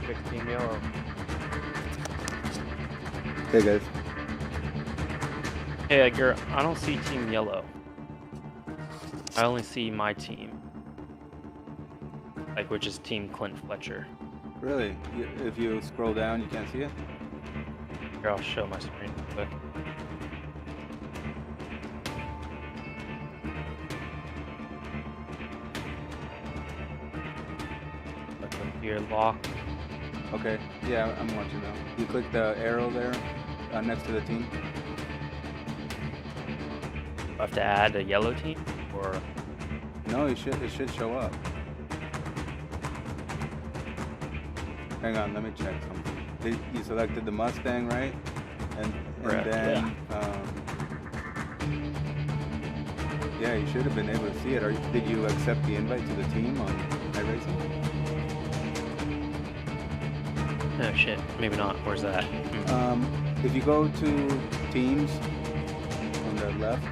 Fix Team Yellow. Hey guys. Hey Edgar, I don't see Team Yellow. I only see my team. Like, which is Team Clint Fletcher. Really? If you scroll down, you can't see it? Here, I'll show my screen real quick. Look here, lock. Okay. Yeah, I'm watching now. You click the arrow there next to the team. I have to add a yellow team, or No, it should show up. Hang on, let me check something. You selected the Mustang, right? And Correct, then yeah, you should have been able to see it. Did you accept the invite to the team on iRacing? oh shit, maybe not. Where's that? If you go to teams on the left,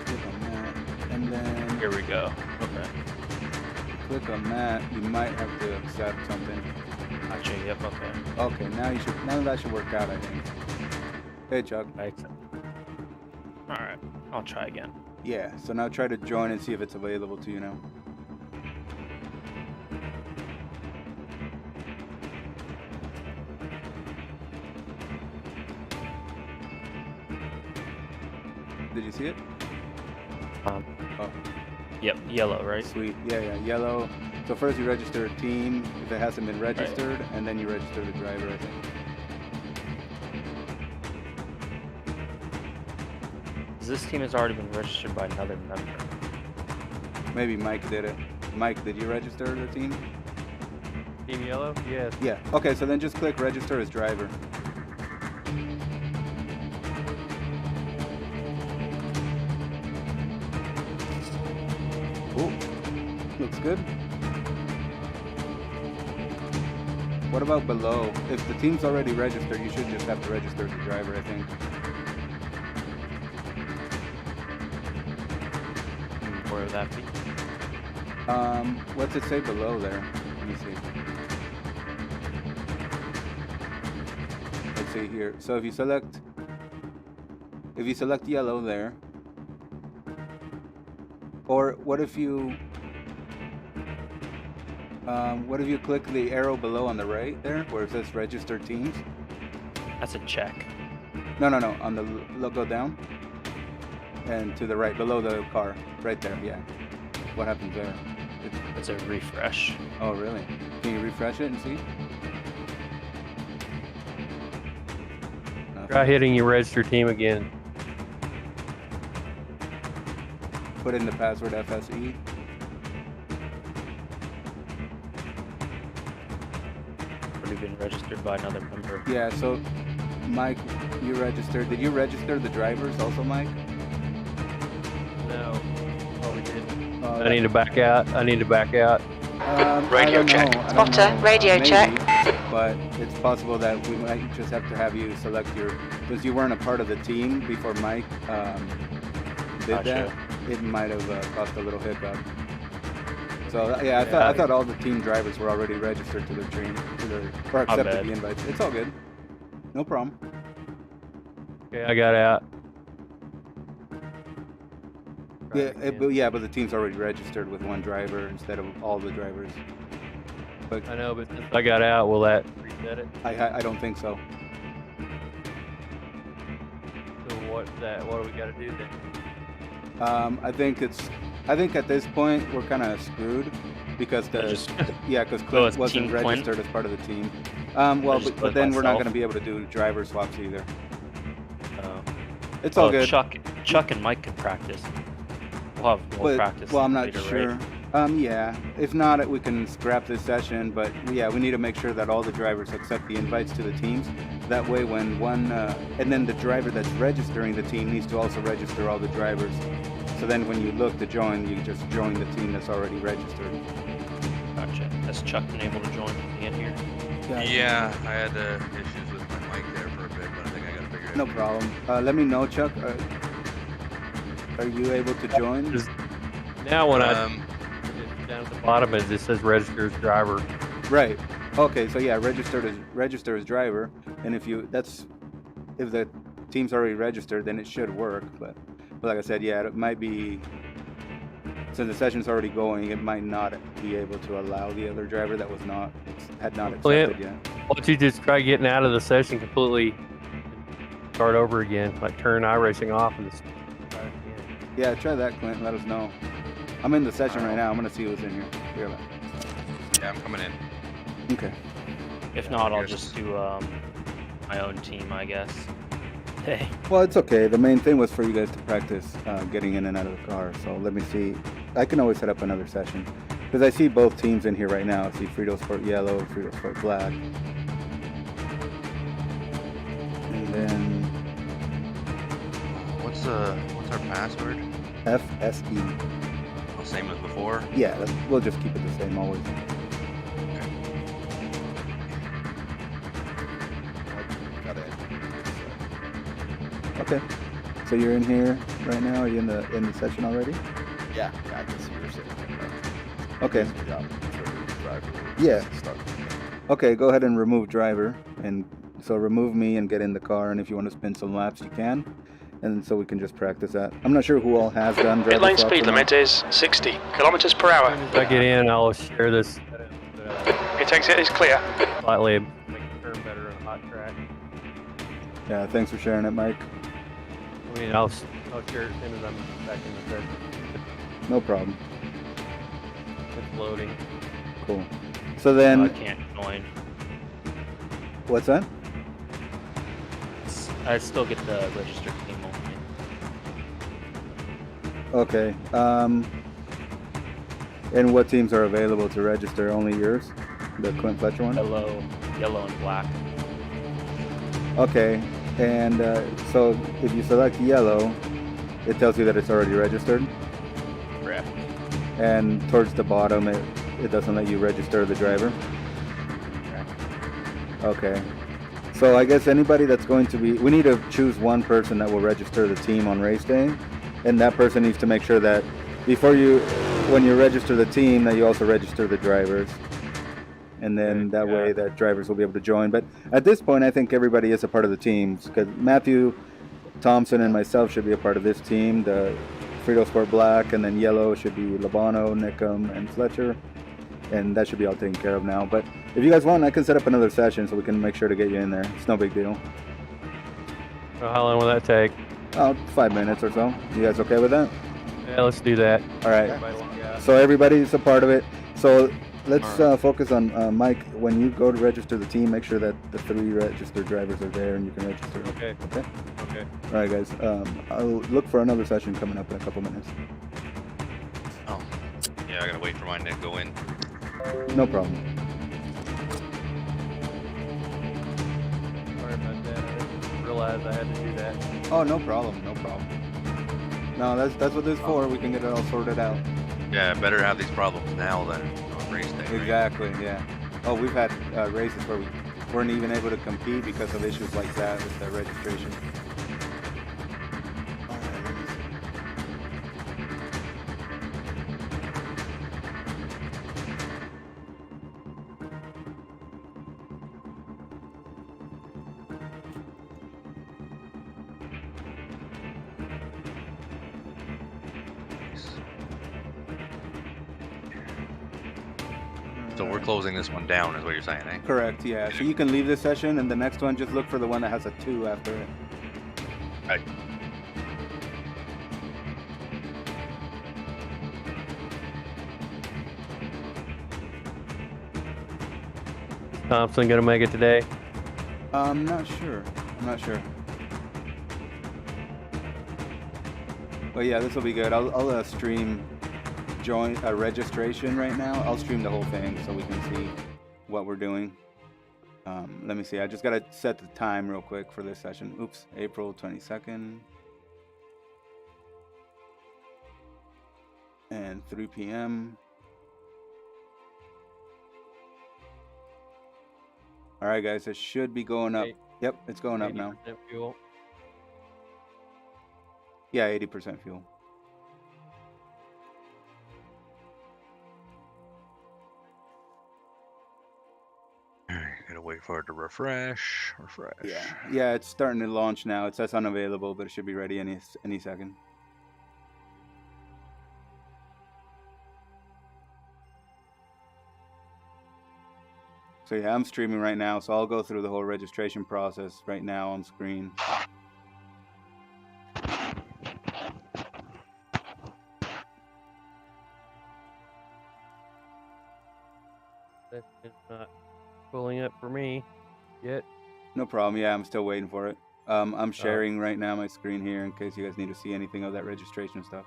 click on that, and then Here we go. Okay. click on that, you might have to accept something. Gotcha. Yep. Okay. Okay, now that should work out, I think. Hey Chuck. I accept. All right. I'll try again. Yeah, so now try to join and see if it's available to you now. Did you see it? Oh, Yep. Yellow, right? sweet. Yeah, yellow. So first you register a team if it hasn't been registered, and then you register the driver, I think. This team has already been registered by another member. Maybe Mike did it. Mike, did you register the team? Team Yellow? Yes. Yeah. Okay, so then just click register as driver. Ooh, looks good. What about below? If the team's already registered, you should just have to register as a driver, I think. Where would that be? What's it say below there? Let me see. Let's see here. So if you select yellow there, or what if you click the arrow below on the right there, where it says register teams? That's a check. No, on the logo down, and to the right, below the car, right there. Yeah. What happens there? It's a refresh. Oh, really? Can you refresh it and see? Try hitting your register team again. Put in the password FSE. Already been registered by another member. Yeah, so Mike, you registered. Did you register the drivers also, Mike? No. Oh, we did. Oh, I need to back out. Radio check. Spotter, radio check. But it's possible that we might just have to have you select because you weren't a part of the team before Mike did that. It might have caused a little hiccup. So yeah, I thought all the team drivers were already registered to their team, or accepted the invites. It's all good. No problem. Okay, I got out. Yeah, but the team's already registered with one driver instead of all the drivers. But I know, but since I got out, will that reset it? I don't think so. So what do we got to do then? I think at this point we're kind of screwed because because Clint wasn't registered as part of the team. But then we're not going to be able to do driver swaps either. It's all good. Chuck and Mike can practice. We'll have more practice. Well, I'm not later, sure. Right? Yeah. If not, we can scrap this session. But yeah, we need to make sure that all the drivers accept the invites to the teams. That way, when and then the driver that's registering the team needs to also register all the drivers. So then, when you look to join, you just join the team that's already registered. Gotcha. Has Chuck been able to join in here? Yeah, I had issues with my mic there for a bit, but I think I got to figure it out. No problem. Let me know, Chuck. Are you able to join? Now when Down at the bottom it just says register as driver. Right. Okay, so yeah, register as driver, and if the team's already registered, then it should work. But like I said, yeah, it might be, since the session's already going, it might not be able to allow the other driver that had not accepted yet. Why don't you just try getting out of the session completely, start over again, like turn iRacing off and just try it again. Yeah, try that, Clint. Let us know. I'm in the session right now. I'm gonna see who's in here. Yeah, I'm coming in. Okay. If not, I'll just do my own team, I guess. Hey. Well, it's okay. The main thing was for you guys to practice getting in and out of the car. So let me see. I can always set up another session because I see both teams in here right now. I see Fritosport Yellow, Fritosport Black, and then What's our password? FSE. Oh, same as before. Yeah, we'll just keep it the same always. Okay. So you're in here right now. Are you in the session already? Yeah, I can see you're sitting there. Okay. Yeah. Yeah. Okay, go ahead and remove driver, and so remove me and get in the car. And if you want to spin some laps, you can. And so we can just practice that. I'm not sure who all has done driver Pit lane swaps speed or not. limit is 60 kilometers per hour. As soon as I get in, I'll share this Pit exit is clear. slightly, make the turn better on a hot track. Yeah, thanks for sharing it, Mike. I mean, I'll share it as soon as I'm back in the session. No problem. It's loading. Cool. So I then, can't join. what's that? I still get the registered team only. Okay. And what teams are available to register? Only yours? The Clint Fletcher one? Yellow and black. Okay. And so if you select yellow, it tells you that it's already registered. Correct. And towards the bottom, it doesn't let you register the driver. Correct. Okay. So I guess anybody that's going to be, we need to choose one person that will register the team on race day. And that person needs to make sure that when you register the team, that you also register the drivers. And then that way that drivers will be able to join. But at this point, I think everybody is a part of the teams, because Matthew Thompson and myself should be a part of this team. The Fritosport Black, and then yellow should be Labano, Nickham, and Fletcher. And that should be all taken care of now. But if you guys want, I can set up another session so we can make sure to get you in there. It's no big deal. Well, how long will that take? 5 minutes or so. You guys okay with that? Yeah, let's do that. All right. Everybody log out. So everybody's a part of it. So let's focus on Mike. When you go to register the team, make sure that the 3 registered drivers are there and you can register. Okay. Okay. Okay. All right, guys. I'll look for another session coming up in a couple minutes. Oh. Yeah, I gotta wait for mine to go in. No problem. Sorry about that. I didn't realize I had to do that. Oh, no problem. No problem. No, that's what this is for. We can get it all sorted out. Yeah, better have these problems now than on race day. Right? Exactly. Yeah. Oh, we've had races where we weren't even able to compete because of issues like that with the registration. So we're closing this one down, is what you're saying, eh? Correct, yeah. So you can leave this session, and the next one, just look for the one that has a 2 after it. Right. Thompson gonna make it today? I'm not sure. But yeah, this will be good. I'll stream registration right now. I'll stream the whole thing so we can see what we're doing. Let me see. I just gotta set the time real quick for this session. Oops, April 22nd. And 3 p.m. All right, guys, it should be going up. Yep, it's going up now. 80% fuel. Yeah, 80% fuel. Gotta wait for it to refresh. Refresh. Yeah, it's starting to launch now. It says unavailable, but it should be ready any second. So yeah, I'm streaming right now, so I'll go through the whole registration process right now on screen. That is not pulling up for me yet. No problem. Yeah, I'm still waiting for it. I'm sharing right now my screen here in case you guys need to see anything of that registration stuff.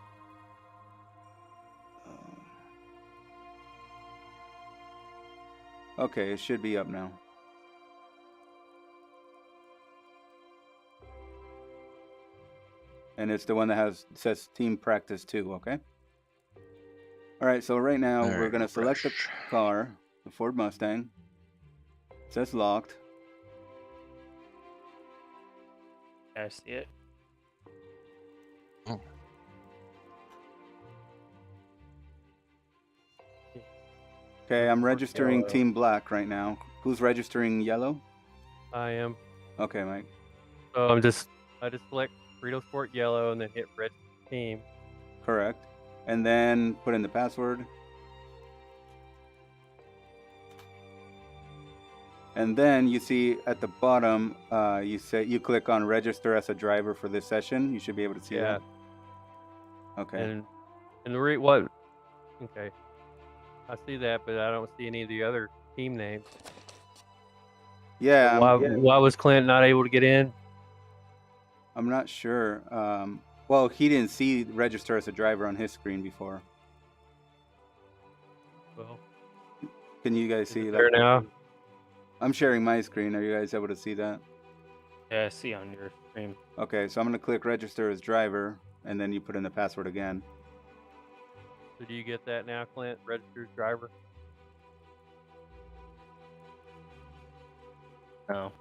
Okay, it should be up now. And it's the one that says team practice 2, okay? All right, so right now we're going to select the car, the Ford Mustang. It says locked. I see it. Oh. Okay, I'm registering Team Black right now. Who's registering yellow? I am. Okay, Mike. So I just select Fritosport yellow and then hit register team. Correct. And then put in the password. And then you see at the bottom, you click on register as a driver for this session. You should be able to see that. Okay. And what? Okay. I see that, but I don't see any of the other team names. Yeah. Why was Clint not able to get in? I'm not sure. Well, he didn't see register as a driver on his screen before. Well, can you guys see that? There now. I'm sharing my screen. Are you guys able to see that? Yeah, I see on your screen. Okay, so I'm going to click register as driver, and then you put in the password again. So do you get that now, Clint? Registered driver? No.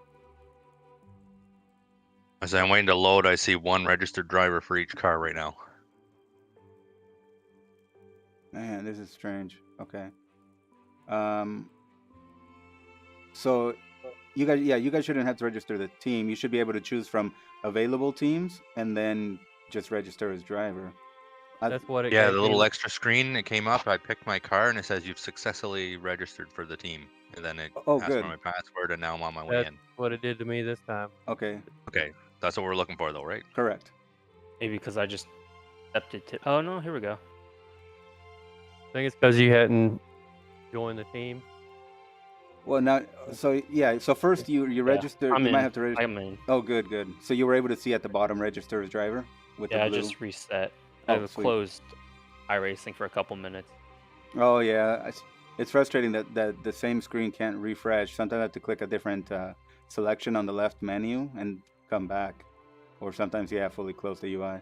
As I'm waiting to load, I see one registered driver for each car right now. Man, this is strange. Okay. So you guys shouldn't have to register the team. You should be able to choose from available teams and then just register as driver. That's what it. Yeah, the little extra screen, it came up. I picked my car and it says you've successfully registered for the team. And then it asked for my password, and now I'm on my way in. That's what it did to me this time. Okay. Okay, that's what we're looking for, though, right? Correct. Maybe because I just accepted it. Oh no, here we go. I think it's because you hadn't joined the team. Well, now, so yeah, so first you register. You might have to register. I'm in. Oh, good. So you were able to see at the bottom register as driver with the blue. I just reset. I was closed iRacing for a couple minutes. Oh yeah, it's frustrating that the same screen can't refresh. Sometimes I have to click a different selection on the left menu and come back, or sometimes fully close the UI.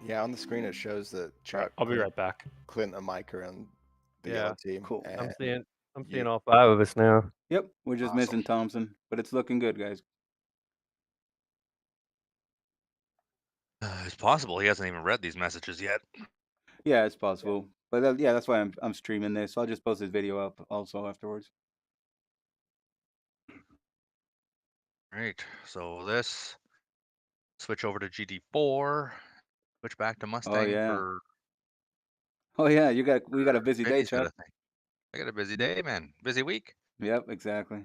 Yeah, on the screen it shows that Chuck. I'll be right back. Clint and Mike are on the yellow team. Cool. I'm seeing all 5 of us now. Yep, we're just missing Thompson, but it's looking good, guys. It's possible he hasn't even read these messages yet. Yeah, it's possible. But that's why I'm streaming this. So I'll just post this video up also afterwards. Right. So this switch over to GT4, switch back to Mustang for. Oh yeah, we got a busy day, Chuck. I got a busy day, man. Busy week. Yep, exactly.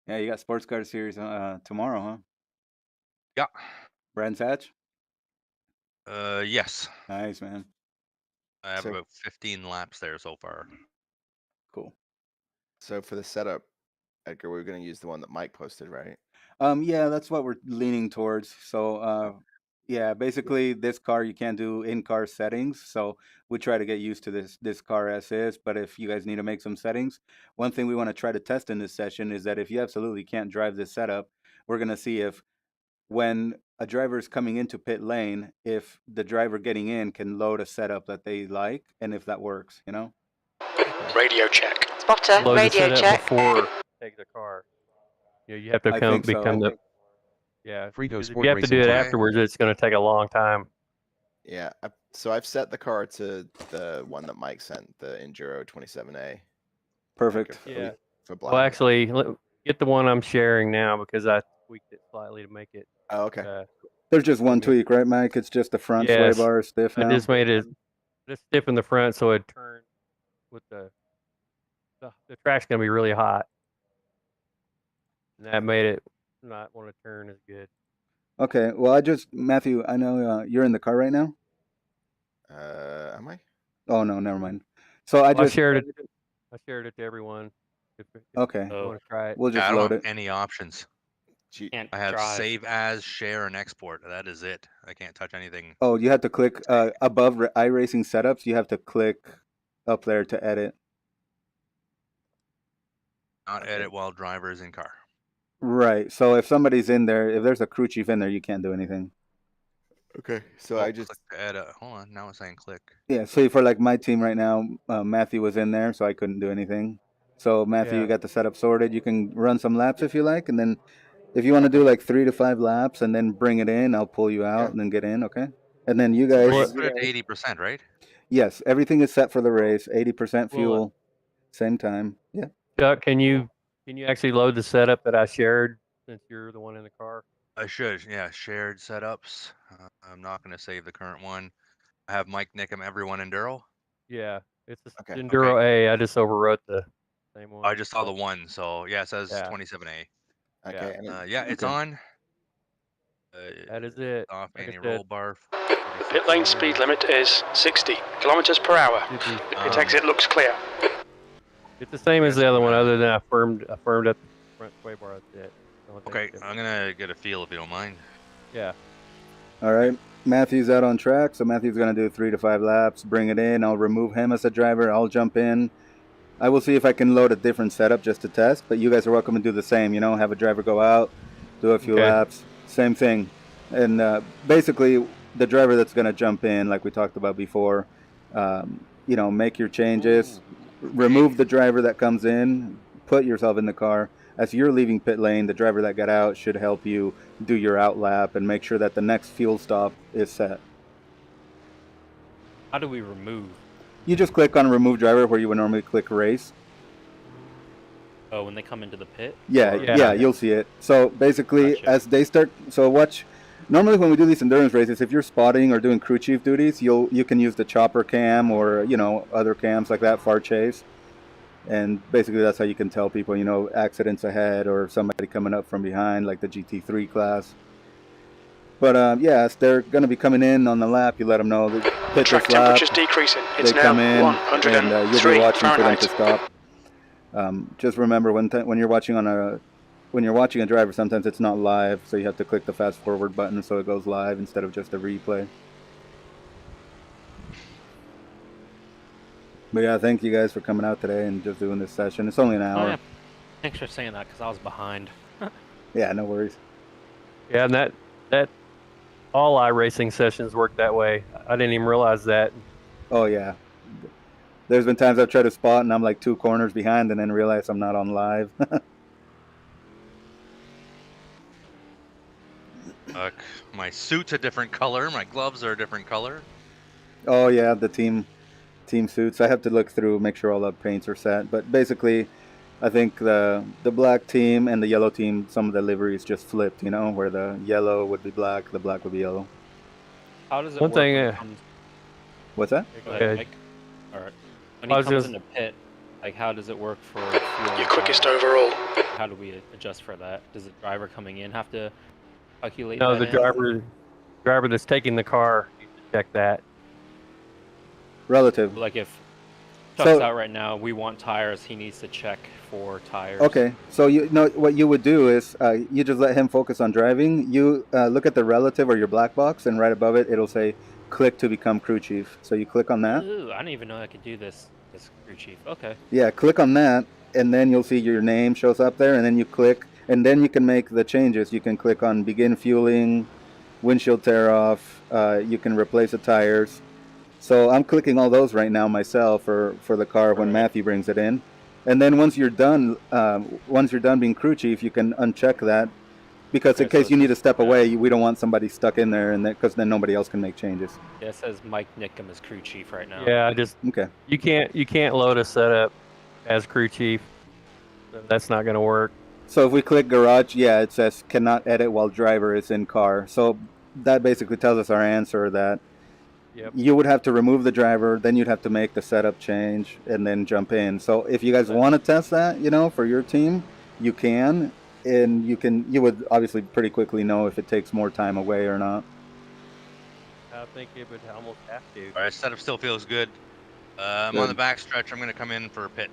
Yeah, you got Sports Car Series tomorrow, huh? Yeah. Brands Hatch? Yes. Nice, man. I have about 15 laps there so far. Cool. So for the setup, Edgar, we're going to use the one that Mike posted, right? Yeah, that's what we're leaning towards. So, basically this car you can't do in-car settings. So we try to get used to this car as is. But if you guys need to make some settings, one thing we want to try to test in this session is that if you absolutely can't drive this setup, we're going to see if when a driver is coming into pit lane, if the driver getting in can load a setup that they like, and if that works, you know? Radio check. Spotter, radio check. Before take the car. You have to become the. Yeah, if you have to do it afterwards, it's going to take a long time. Yeah, so I've set the car to the one that Mike sent, the Enduro 27A. Perfect. Yeah. For black. Well, actually, Get the one I'm sharing now because I tweaked it slightly to make it. Oh, okay. There's just one Okay. tweak, right, Mike? It's just the front sway Yes. bar is stiff I now. just made it just stiff in the front so it turned with the track's gonna be really hot. And that made it not want to turn as good. Okay. Well, Matthew, I know you're in the car right now. Am I? Oh no, never mind. So I shared it. I shared it to everyone. If Okay. you want to try it. We'll Yeah, just I don't load have it. any options. Can't I have drive. save as, share, and export. That is it. I can't touch anything. Oh, you have to click above iRacing setups. You have to click up there to edit. Not edit while driver is in car. Right. So if somebody's in there, if there's a crew chief in there, you can't do anything. Okay. So Oh, I just click to edit. Hold on. Now it's saying click. Yeah. So for like my team right now, Matthew was in there, so I couldn't do anything. So Matthew, you got the setup sorted. You can run some laps if you like, and then if you want to do like 3 to 5 laps and then bring it in, I'll pull you out and then get in. Okay. And then you So guys. you put it to 80%, right? Yes, everything is set for the race. 80% fuel, same time. Yeah. Chuck, can you actually load the setup that I shared since you're the one in the car? I should. Yeah, shared setups. I'm not going to save the current one. I have Mike, Nick, and everyone Enduro. Yeah, it's the Okay. Enduro A. I just overwrote the same one. I just saw the one, so yeah, it says Yeah. 27A. okay. and Yeah, it's Okay. on. That is it. Off Like I any said, roll bar. Pit lane speed limit is 60 kilometers per hour. Pit exit looks clear. It's the same as Yes, the other I'm one, gonna- other than I firmed up the front sway bar. That's it. The only thing Okay, different. I'm gonna get a feel if you don't mind. Yeah. All right. Matthew's out on track, so Matthew's going to do 3 to 5 laps, bring it in. I'll remove him as a driver. I'll jump in. I will see if I can load a different setup just to test, but you guys are welcome to do the same. Have a driver go out, do a few Okay. laps, same thing. And basically, the driver that's going to jump in, like we talked about before, make your changes, remove the driver that comes in, put yourself in the car. As you're leaving pit lane, the driver that got out should help you do your out lap and make sure that the next fuel stop is set. How do we remove? You just click on remove driver where you would normally click race. Oh, when they come into the pit? Yeah, Or- yeah, you'll see it. So basically, Gotcha. as they start, so watch. Normally, when we do these endurance races, if you're spotting or doing crew chief duties, you can use the chopper cam or other cams like that, far chase, and basically that's how you can tell people accidents ahead or somebody coming up from behind, like the GT3 class. But yeah, as they're going to be coming in on the lap, you let them know that pit Track this lap. temperature's decreasing. It's They now come in, and 103 you'll be watching for them Fahrenheit. to stop. Just remember when you're watching a driver, sometimes it's not live, so you have to click the fast forward button so it goes live instead of just a replay. But yeah, thank you guys for coming out today and just doing this session. It's only an hour. Oh, yeah. Thanks for saying that, because I was behind. Yeah, no worries. Yeah, and that all iRacing sessions work that way. I didn't even realize that. Oh yeah. There's been times I've tried to spot and I'm like 2 corners behind and then realize I'm not on live. My suit's a different color. My gloves are a different color. Oh yeah, the team suits. I have to look through, make sure all the paints are set. But basically, I think the black team and the yellow team, some of the liveries just flipped. Where the yellow would be black, the black would be yellow. How does it One work thing, when it comes... What's that? Go ahead, Okay. Mike. All right. When I he was comes just- in the pit, like how does it work for fuel? Your quickest overall. How do we adjust for that? Does the driver coming in have to calculate No, that the in? driver that's taking the car needs to check that. Relative. Like if Chuck's So- out right now, we want tires, he needs to check for tires. Okay, so what you would do is you just let him focus on driving. You look at the relative or your black box, and right above it, it'll say click to become crew chief. So you click on that. Ooh, I didn't even know I could do this crew chief. Okay. Yeah, click on that, and then you'll see your name shows up there, and then you click, and then you can make the changes. You can click on begin fueling, windshield tear off. You can replace the tires. So I'm clicking all those right now myself for the car when Right. Matthew brings it in. And then once you're done being crew chief, you can uncheck that because in Okay, so case you need to step yeah. away, we don't want somebody stuck in there, and because then nobody else can make changes. Yeah, it says Mike Nickham is crew chief right now. Yeah, I just Okay. you can't load a setup as crew chief. So that's not going to work. So if we click garage, yeah, it says cannot edit while driver is in car. So that basically tells us our answer that Yep. you would have to remove the driver, then you'd have to make the setup change and then jump in. So if you guys want to test that, for your team, you can, and you would obviously pretty quickly know if it takes more time away or not. I think it would almost have to. All right, setup still feels good. I'm on the back stretch. I'm going to come in for a pit.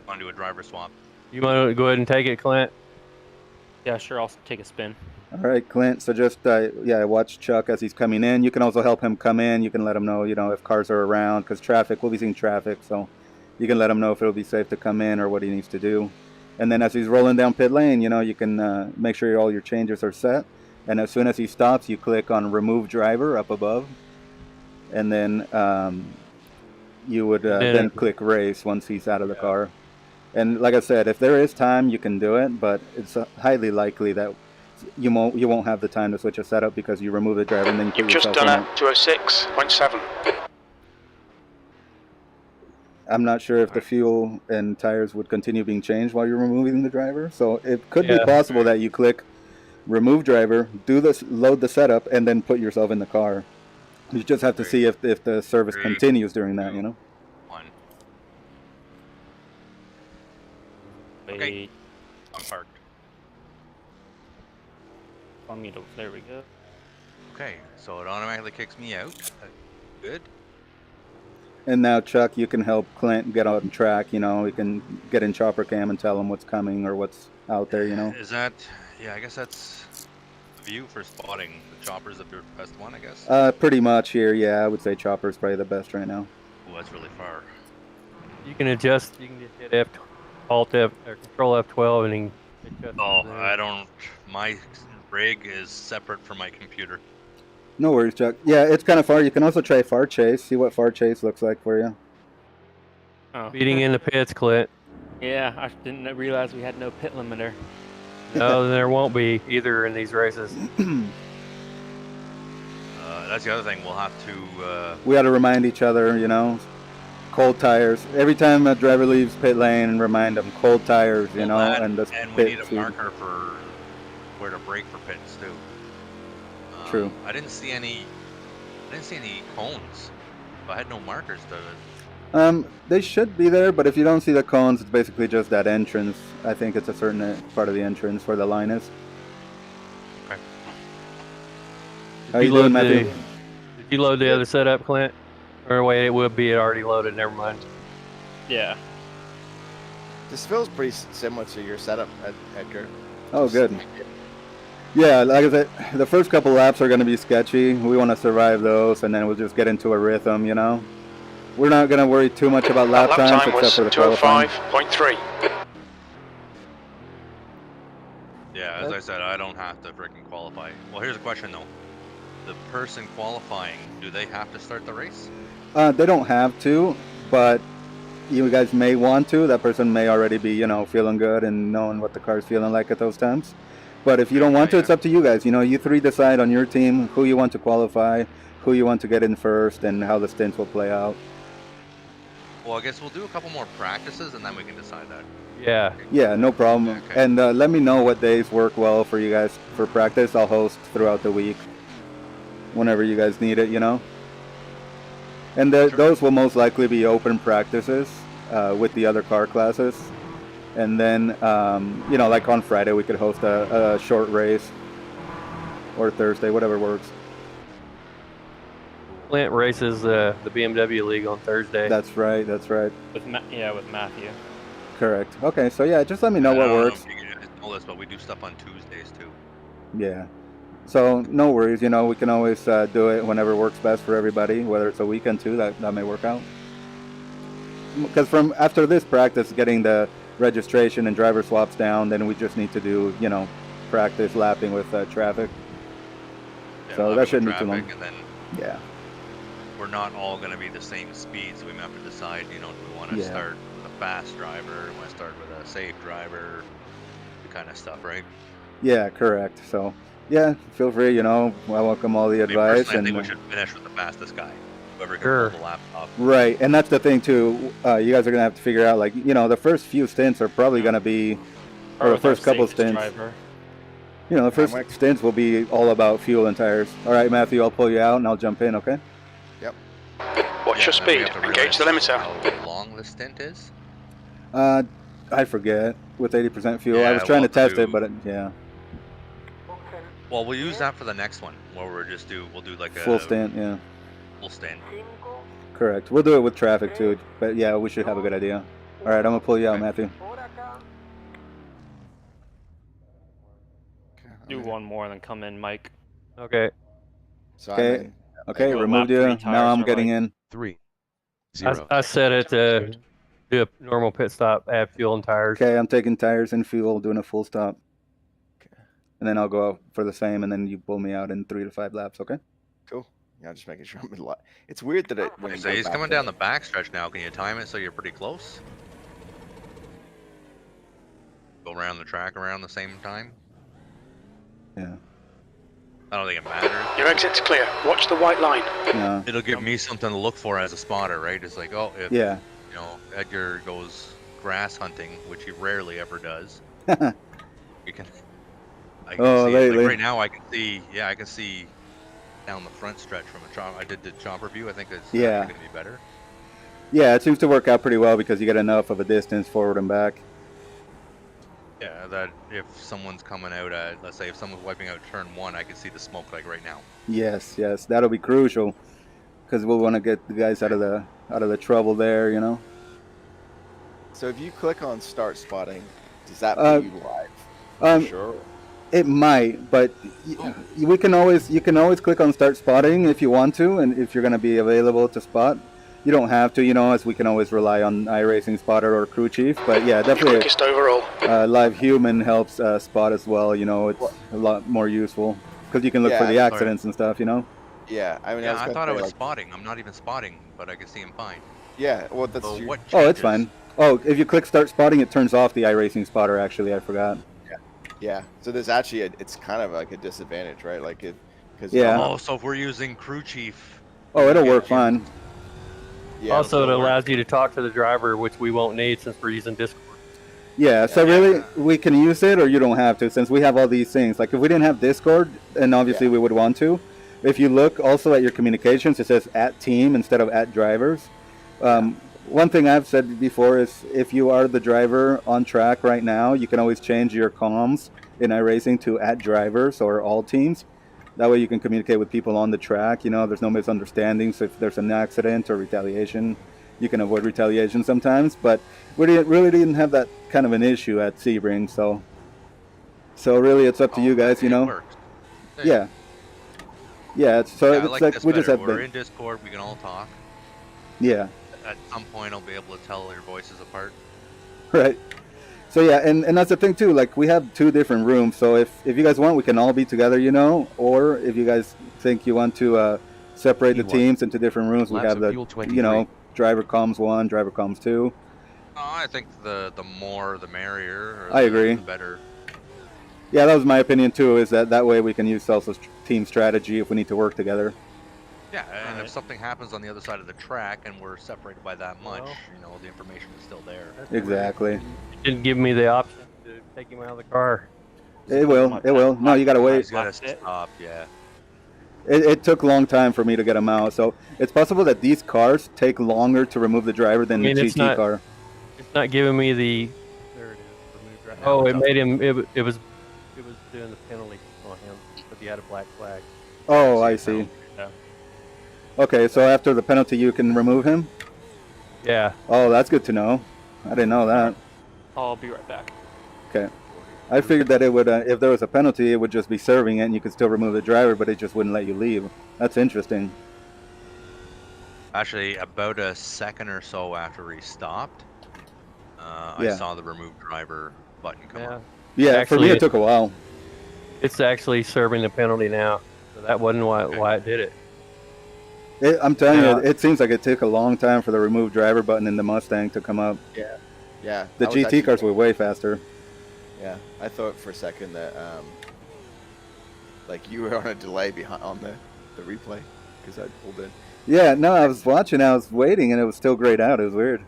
I want to do a driver swap. You want to go ahead and take it, Clint? Yeah, sure. I'll take a spin. All right, Clint. So just watch Chuck as he's coming in. You can also help him come in. You can let him know, if cars are around, because we'll be seeing traffic. So you can let him know if it'll be safe to come in or what he needs to do. And then as he's rolling down pit lane, you can make sure all your changes are set. And as soon as he stops, you click on Remove Driver up above, and then you would then click Race once he's out of the car. And like I said, if there is time, you can do it, but it's highly likely that you won't have the time to switch a setup because you remove the driver and then you put You've just yourself done in a 206.7. I'm not sure if the fuel and tires would continue being changed while you're removing the driver. So it could be possible that you click Remove Driver, do this, load the setup, and then put yourself in the car. You just have to see if the service continues during that, 1. Okay. I'm parked. There we go. Okay, so it automatically kicks me out. Good. And now, Chuck, you can help Clint get on track. You can get in chopper cam and tell him what's coming or what's out there. Is that? Yeah, I guess that's the view for spotting. The chopper's the best one, I guess. Pretty much here. Yeah, I would say chopper's probably the best right now. Oh, that's really far. You can adjust. You can just hit Alt F or Control F12 and you can adjust. Oh, I don't. My rig is separate from my computer. No worries, Chuck. Yeah, it's kind of far. You can also try far chase. See what far chase looks like for you. Oh. Beating in the pits, Clint. Yeah, I didn't realize we had no pit limiter. No, there won't be either in these races. That's the other thing. We'll have to. We got to remind each other, cold tires. Every time a driver leaves pit lane, remind them cold tires, and the and we need a marker for where to brake for pits too. True. I didn't see any cones. I had no markers to. They should be there, but if you don't see the cones, it's basically just that entrance. I think it's a certain part of the entrance where the line is. Okay. How you doing, Matthew? Did you load the other setup, Clint? Or wait, it would be already loaded. Never mind. Yeah. This feels pretty similar to your setup, Edgar. Oh, good. Yeah, like I said, the first couple laps are going to be sketchy. We want to survive those, and then we'll just get into a rhythm, We're not going to worry too much about lap times except for the qualifying. 205.3. Yeah, as I said, I don't have to freaking qualify. Well, here's a question though: the person qualifying, do they have to start the race? They don't have to, but you guys may want to. That person may already be, feeling good and knowing what the car's feeling like at those times. But if you don't want to, it's up to you guys. You three decide on your team who you want to qualify, who you want to get in first, and how the stints will play out. Well, I guess we'll do a couple more practices, and then we can decide that. Yeah. Yeah, no problem. Okay. And let me know what days work well for you guys for practice. I'll host throughout the week whenever you guys need it, And those will most likely be open practices with the other car classes. And then, like on Friday, we could host a short race, or Thursday, whatever works. Clint races the BMW League on Thursday. That's right. With Matthew. Correct. Okay, so yeah, just let me know what works. I don't know if you guys know this, but we do stuff on Tuesdays too. Yeah. So no worries, we can always do it whenever works best for everybody, whether it's a weekend too, that may work out. Because from after this practice, getting the registration and driver swaps down, then we just need to do, practice lapping with traffic. Yeah, so that shouldn't be too long. And then yeah. We're not all going to be the same speed, so we have to decide, do we want to start with a fast driver, we want to start with a safe driver, the kind of stuff, right? Yeah, correct. So, yeah, feel free, I welcome all the advice. I think we should finish with the fastest guy, whoever can pull the laptop. Right, and that's the thing too. You guys are going to have to figure out, the first few stints are probably going to be or the first couple stints. Driver. You know, the first stints will be all about fuel and tires. All right, Matthew, I'll pull you out and I'll jump in, okay? Yep. Watch your speed. Engage the limiter. How long the stint is? I forget. With 80% fuel. Yeah, I was trying to test do- it, but yeah. Well, we'll use that for the next one, where we'll do like a Full stint, yeah. full stint. Correct. We'll do it with traffic too, but yeah, we should have a good idea. All right, I'm gonna pull you out, Okay. Matthew. Do one more and then come in, Mike. Okay. So Okay. Okay, Go removed lap you. 3 Now tires I'm or getting like- in. 3, 0. I set it to do a normal pit stop, add fuel and tires. Okay, I'm taking tires and fuel, doing a full stop. And then I'll go out for the same, and then you pull me out in 3 to 5 laps, okay? Cool. Yeah, just making sure I'm in line. It's weird that when you So go he's back coming to- down the backstretch now. Can you time it so you're pretty close? Go around the track around the same time? Yeah. I don't think it matters. Your exit's clear. Watch the white line. No. It'll give me something to look for as a spotter, right? It's like, oh, if Yeah. you know Edgar goes grass hunting, which he rarely ever does, you can. I can Oh, see, lately. like right now, I can see. Yeah, I can see down the front stretch from a chopper. I did the chopper view. I think it's Yeah. going to be better. Yeah, it seems to work out pretty well because you get enough of a distance forward and back. Yeah, that if someone's coming out at, let's say, if someone's wiping out turn 1, I can see the smoke like right now. Yes, yes, that'll be crucial because we'll want to get the guys out of the trouble there, you know. So if you click on start spotting, does that put you live? For sure. It might, but you can always click on start spotting if you want to, and if you're going to be available to spot. You don't have to, you know, as we can always rely on iRacing Spotter or Crew Chief. But yeah, definitely Quickest overall. live human helps spot as well. You know, it's a lot more useful because you can look for the accidents and stuff. You know. Yeah, I mean, Yeah, I I was thought I gonna was say, like, spotting. I'm not even spotting, but I can see him fine. Yeah, well, that's So your- what Oh, it's changes? fine. Oh, if you click start spotting, it turns off the iRacing Spotter. Actually, I forgot. Yeah, so there's actually it's kind of like a disadvantage, right? Like it, because Yeah. Oh, so if we're using Crew Chief. Oh, it'll Yeah, work you- fine. yeah, Also, it it'll work. allows you to talk to the driver, which we won't need since we're using Discord. Yeah, so really, we can use it or you don't have to, since we have all these things. Like, if we didn't have Discord, and obviously we would want to, if you look also at your communications, it says at team instead of at drivers. One thing I've said before is if you are the driver on track right now, you can always change your comms in iRacing to at drivers or all teams. That way you can communicate with people on the track. You know, there's no misunderstandings. If there's an accident or retaliation, you can avoid retaliation sometimes. But we really didn't have that kind of an issue at Sebring. So really it's up to you guys, you It know. works. Yeah. Yeah, so Yeah, I it's like like this we just better. have We're in Discord. We can all talk. Yeah. At some point, I'll be able to tell your voices apart. Right. So yeah, and that's the thing too. Like we have 2 different rooms. So if you guys want, we can all be together, you know. Or if you guys think you want to separate the P1. teams into different rooms, we Laps have of the fuel 23. you know driver comms 1, driver comms 2. Oh, I think the more the merrier. Or I the- agree. The better. Yeah, that was my opinion too. Is that way we can use Celsa's team strategy if we need to work together. Yeah, and if something happens on the other side of the track and we're separated by that much, Well. you know, the information is still there. Exactly. It didn't give me the option to take him out of the car. It will. It will. No, you gotta wait. You gotta Left it. stop. Yeah. It took a long time for me to get them out. So it's possible that these cars take longer to remove the driver than I mean, the it's GT not- car. It's not giving me the. There it is. Remove driver. Oh, it made him. It was doing the penalty on him, but he had a black flag. Oh, I see. Yeah. Okay, so after the penalty, you can remove him. Yeah. Oh, that's good to know. I didn't know that. I'll be right back. Okay. I figured that it would, if there was a penalty, it would just be serving it and you could still remove the driver, but it just wouldn't let you leave. That's interesting. Actually, about a second or so after he stopped, I Yeah. saw the remove driver button come Yeah. up. Yeah, for me Actually, it took a while. It's actually serving the penalty now. So that wasn't why it did it. I'm telling Yeah. you, it seems like it took a long time for the remove driver button in the Mustang to come up. yeah. The that was GT actually- cars were way faster. Yeah, I thought for a second that like you were on a delay behind on the replay because I pulled in. Yeah, no, I was watching, I was waiting, and it was still grayed out. It was weird.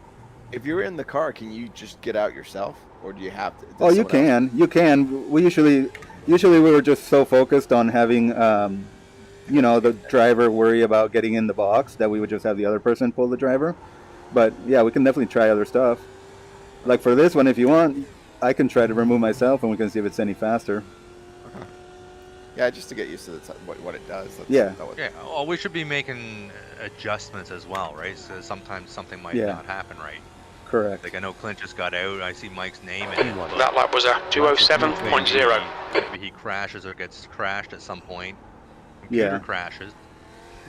If you're in the car, can you just get out yourself, or do you have to? Oh, you can. You can. We usually we were just so focused on having, you know, the driver worry about getting in the box that we would just have the other person pull the driver. But yeah, we can definitely try other stuff. Like for this one, if you want, I can try to remove myself, and we can see if it's any faster. Okay. Yeah, just to get used to what it does. Yeah. Yeah. Well, we should be making adjustments as well, right? So sometimes something might not happen right. Correct. Like I know Clint just got out. I see Mike's name in it. That lap was a 207.0. Maybe he crashes or gets crashed at some point. Computer crashes.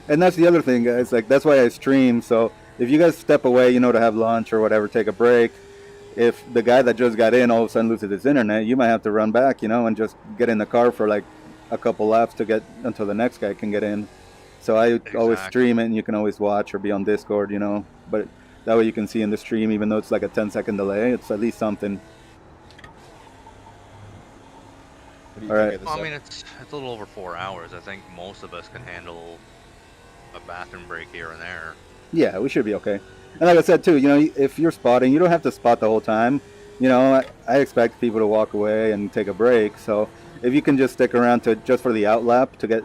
And that's the other thing, guys. Like that's why I stream. So if you guys step away, you know, to have lunch or whatever, take a break. If the guy that just got in all of a sudden loses his internet, you might have to run back, you know, and just get in the car for like a couple laps to get until the next guy can get in. So I always stream it, and you can always watch or be on Discord, you know. But that way you can see in the stream, even though it's like a 10-second delay, it's at least something. All right. Well, I mean, it's a little over 4 hours. I think most of us can handle a bathroom break here and there. Yeah, we should be okay. And like I said too, you know, if you're spotting, you don't have to spot the whole time. You know, I expect people to walk away and take a break. So if you can just stick around to just for the out lap to get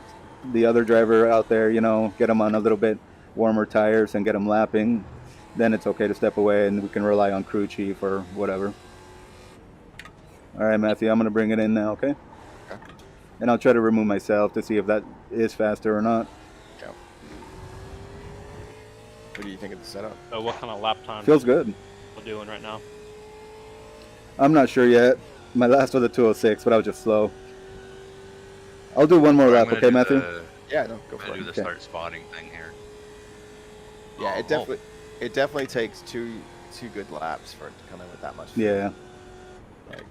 the other driver out there, you know, get them on a little bit warmer tires and get them lapping, then it's okay to step away, and we can rely on crew chief or whatever. All right, Matthew, I'm going to bring it in now, okay? Okay. And I'll try to remove myself to see if that is faster or not. Yeah. What do you think of the setup? What kind of lap time Feels good. we're doing right now? I'm not sure yet. My last was a 206, but I was just slow. I'll do one more lap, okay, Matthew? Yeah, no, go for I'm gonna it. do the start spotting thing here. Yeah, it definitely takes two good laps for it to come in with that much. Yeah. Like,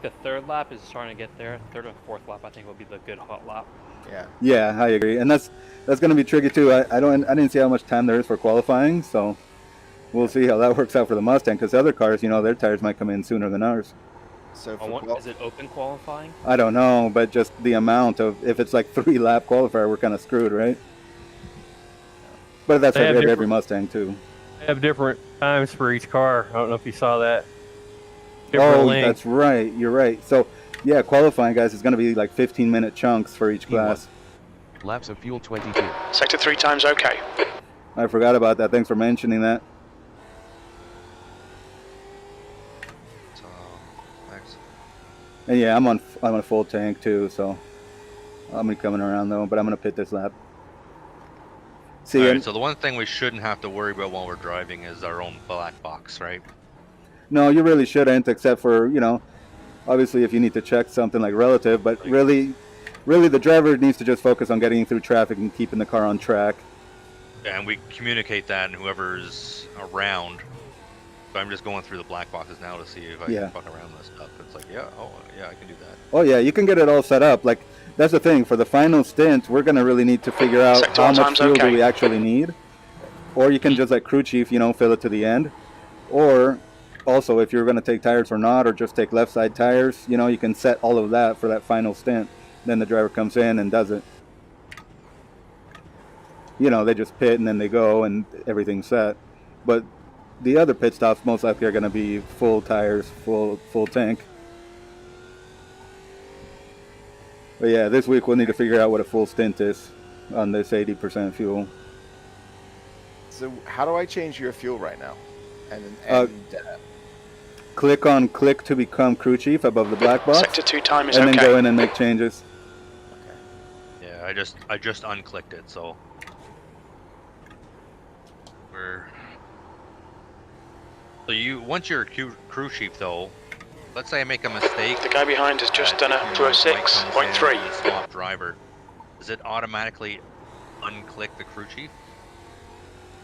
The third lap is starting to get there. Third or fourth lap, I think, will be the good hot lap. yeah. Yeah, I agree, and that's going to be tricky too. I didn't see how much time there is for qualifying, so we'll see how that works out for the Mustang. Because the other cars, you know, their tires might come in sooner than ours. So Is it open qualifying? I don't know, but just the amount of, if it's like 3-lap qualifier, we're kind of screwed, right? But that's They like have every different- Mustang too. They have different times for each car. I don't know if you saw that. Different lengths. That's right. You're right. So, yeah, qualifying, guys, is going to be like 15-minute chunks for each class. Laps of fuel 22. Sector 3 times okay. I forgot about that. Thanks for mentioning that. So, next. And yeah, I'm on a full tank too, so I'm coming around though. But I'm gonna pit this lap. See, Alright, and, so the one thing we shouldn't have to worry about while we're driving is our own black box, right? no, you really shouldn't, except for, you know, obviously if you need to check something like relative. But really, the driver needs to just focus on getting through traffic and keeping the car on track. And we communicate that, and whoever's around. So I'm just going through the black boxes now to see if I can fuck around with stuff. It's like, yeah, I can do that. Oh yeah, you can get it all set up. Like, that's the thing. For the final stint, we're gonna really need to figure out Sector how times much fuel do okay. we actually need. Or you can just like crew chief, you know, fill it to the end. Or also, if you're gonna take tires or not, or just take left side tires, you know, you can set all of that for that final stint. Then the driver comes in and does it. You know, they just pit and then they go and everything's set. But the other pit stops most likely are gonna be full tires, full tank. But yeah, this week we'll need to figure out what a full stint is on this 80% fuel. So how do I change your fuel right now? And Click to become crew chief above the black box, Sector 2 time is and okay. then go in and make changes. Yeah, I just unclicked it, so once you're a crew chief though, let's say I make a mistake. The guy behind has just done a Mike comes in 206.3. and swap driver. Does it automatically unclick the crew chief?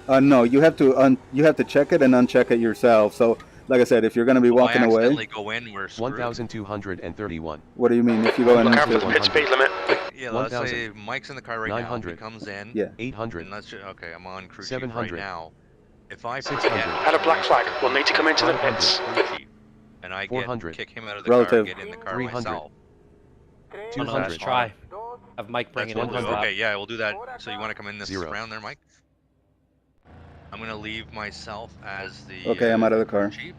No, you have to check it and uncheck it yourself. So, like I said, if you're going to be walking I away, accidentally go in, we're screwed. 1,231. what do you mean if you go in? Look out for into- the pit speed limit. Yeah, let's say Mike's in the car right now. He 900. comes in. Yeah. 800. And let's okay, I'm on crew chief 700. right now. If I 600. forget, Had a black flag. We'll need to come into the 500. pits. crew chief, and I 400. kick him out of the car Relative. and get in the car 300. myself. Oh, no, 200. let's try. Have Mike bring That's it in. what we'll this do. lap. Okay, yeah, we'll do that. So you want to come in this 0. round there, Mike? I'm gonna leave myself as the. Okay, I'm out of the car. Chief.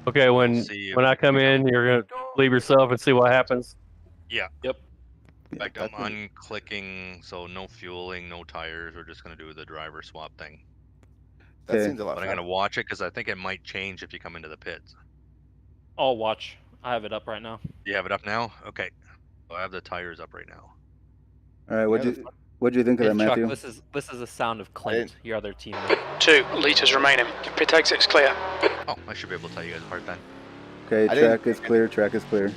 Okay, when see when if I we can come in, you're gonna leave yourself and see what happens. Yeah. Yep. In fact, I'm that's what- unclicking, so no fueling, no tires. We're just gonna do the driver swap thing. That Okay. seems a lot But I'm faster. gonna watch it because I think it might change if you come into the pits. I'll watch. I have it up right now. You have it up now? Okay. So I have the tires up right now. All right, what'd Yeah, you think of Hey, that, Chuck, Matthew? this is the sound of Clint, your other teammate. 2 litres remaining. Pit exit's clear. Oh, I should be able to tell you guys apart then. Okay, I didn't- track is clear. Track is clear.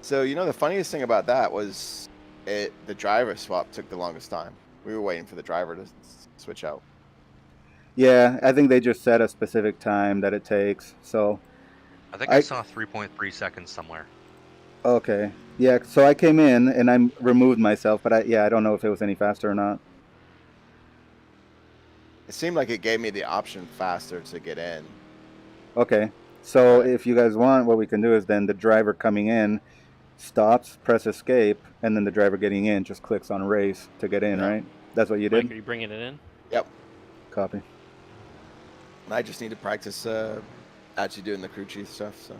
So the funniest thing about that was the driver swap took the longest time. We were waiting for the driver to switch out. Yeah, I think they just set a specific time that it takes. So, I think I saw 3.3 seconds somewhere. okay. Yeah, so I came in and I removed myself, but I don't know if it was any faster or not. It seemed like it gave me the option faster to get in. Okay. So Right. if you guys want, what we can do is then the driver coming in stops, press escape, and then the driver getting in just clicks on race to get in, Yeah. right? That's what you Mike, did? are you bringing it in? Yep. Copy. And I just need to practice actually doing the crew chief stuff. So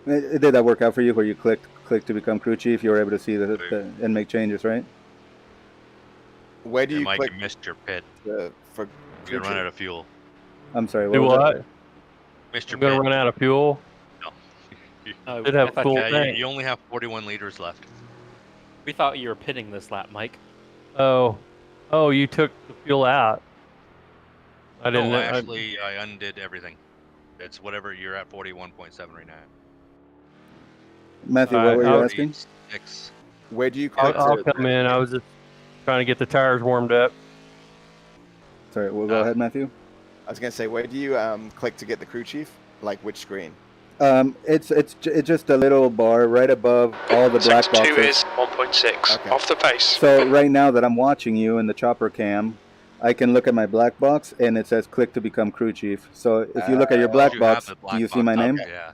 Did that work out for you where you click to become crew chief? You were able to see and make changes, right? where do And you Mike, click you missed your pit. for You're crew gonna run out chief? of fuel. I'm sorry. Do was that? what? Missed your I'm gonna pit. run out of fuel. Did have I thought full you- Yeah, tank. you only have 41 liters left. we thought you were pitting this lap, Mike. Oh, you took the fuel out. I didn't. No, know. actually, I undid everything. It's whatever you're at 41.7 right now. Matthew, what were you I'll- asking? 46. Where do you click? I'll come in. I was just trying to get the tires warmed up. Sorry, we'll go ahead, Matthew. I was gonna say, where do you click to get the crew chief? Like which screen? It's just a little bar right above all the black Sector 2 boxes. is 1.6. Okay. Off the pace. So right now that I'm watching you in the chopper cam, I can look at my black box and it says click to become crew chief. So if you look at your black You have box, the do black you see my box up, name? Yeah.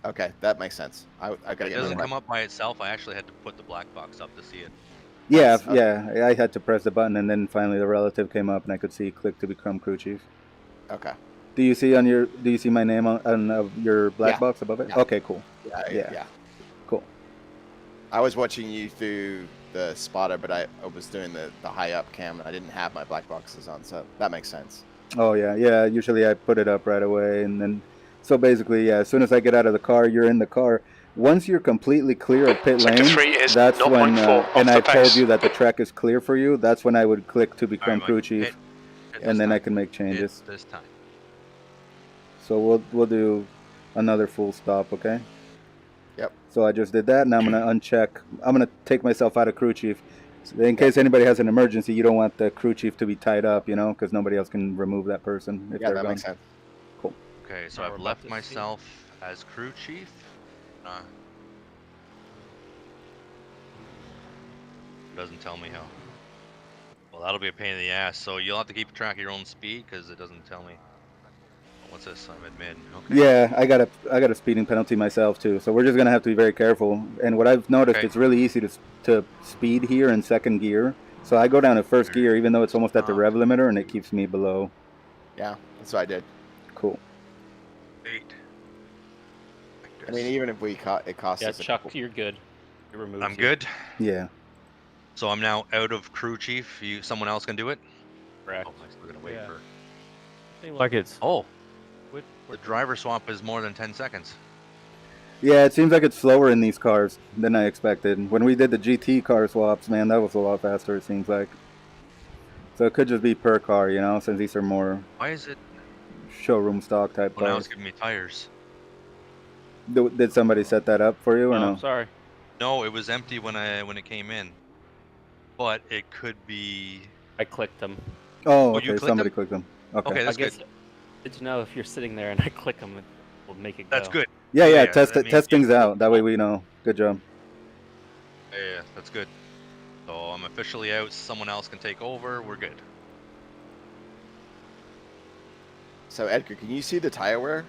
Okay, that makes sense. I gotta It get doesn't my come up by itself. I actually had to put the black box up to see it. Yeah, Okay. yeah. I had to press the button and then finally the relative came up and I could see click to become crew chief. Okay. Do you see my name on your black Yeah. box above it? Yeah. Okay, cool. Yeah. Yeah. Cool. I was watching you through the spotter, but I was doing the high up cam and I didn't have my black boxes on, so that makes sense. Oh yeah. Usually I put it up right away and then so basically, yeah, as soon as I get out of the car, you're in the car. Once you're completely clear of pit Sector lane, 3 is that's 0.4 when, off and the I told pace. you that the track is clear for you, that's when I would click to become Mike, crew chief, hit and this then I time. can make Hit changes. this time. So we'll do another full stop, okay? Yep. So I just did that, and I'm going to uncheck. I'm going to take myself out of crew chief. So in case anybody has an emergency, you don't want the crew chief to be tied up, because nobody else can remove that person if Yeah, they're that gone. makes sense. Okay, so Now I've we're about left to see. myself as crew chief. Doesn't tell me how. Well, that'll be a pain in the ass. So you'll have to keep track of your own speed because it doesn't tell me. What's this? I'm at mid. Okay. Yeah, I got a speeding penalty myself too, so we're just gonna have to be very careful. And what I've noticed, Okay. it's really easy to speed here in second gear. So I go down to first gear, even though it's almost at the rev limiter, and it keeps me below. Yeah, that's what I did. Cool. 8. I mean, even if it costs Yeah, us. Chuck, you're good. It removes I'm you. good. Yeah. So I'm now out of crew chief. Someone else can do it. Correct. Oh, I'm still gonna wait Yeah. for. Seems like it's. Oh, What, the driver swap is more than 10 seconds. Yeah, it seems like it's slower in these cars than I expected. When we did the GT car swaps, man, that was a lot faster, it seems like. So it could just be per car, since these are more Why is it? showroom stock type Well, now it's cars. giving me tires. Did somebody set that up for you or Oh, no? sorry. No, it was empty when it came in. But it could be. I clicked them. Oh, you okay, clicked somebody them? clicked them. Okay. Okay, that's I guess. good. Did you know if you're sitting there and I click them, it will make it go? That's good. Yeah, Yeah, test that it, test means things out. That way we know. Good job. Yeah, that's good. So I'm officially out. Someone else can take over. We're good. So Edgar, can you see the tire wear?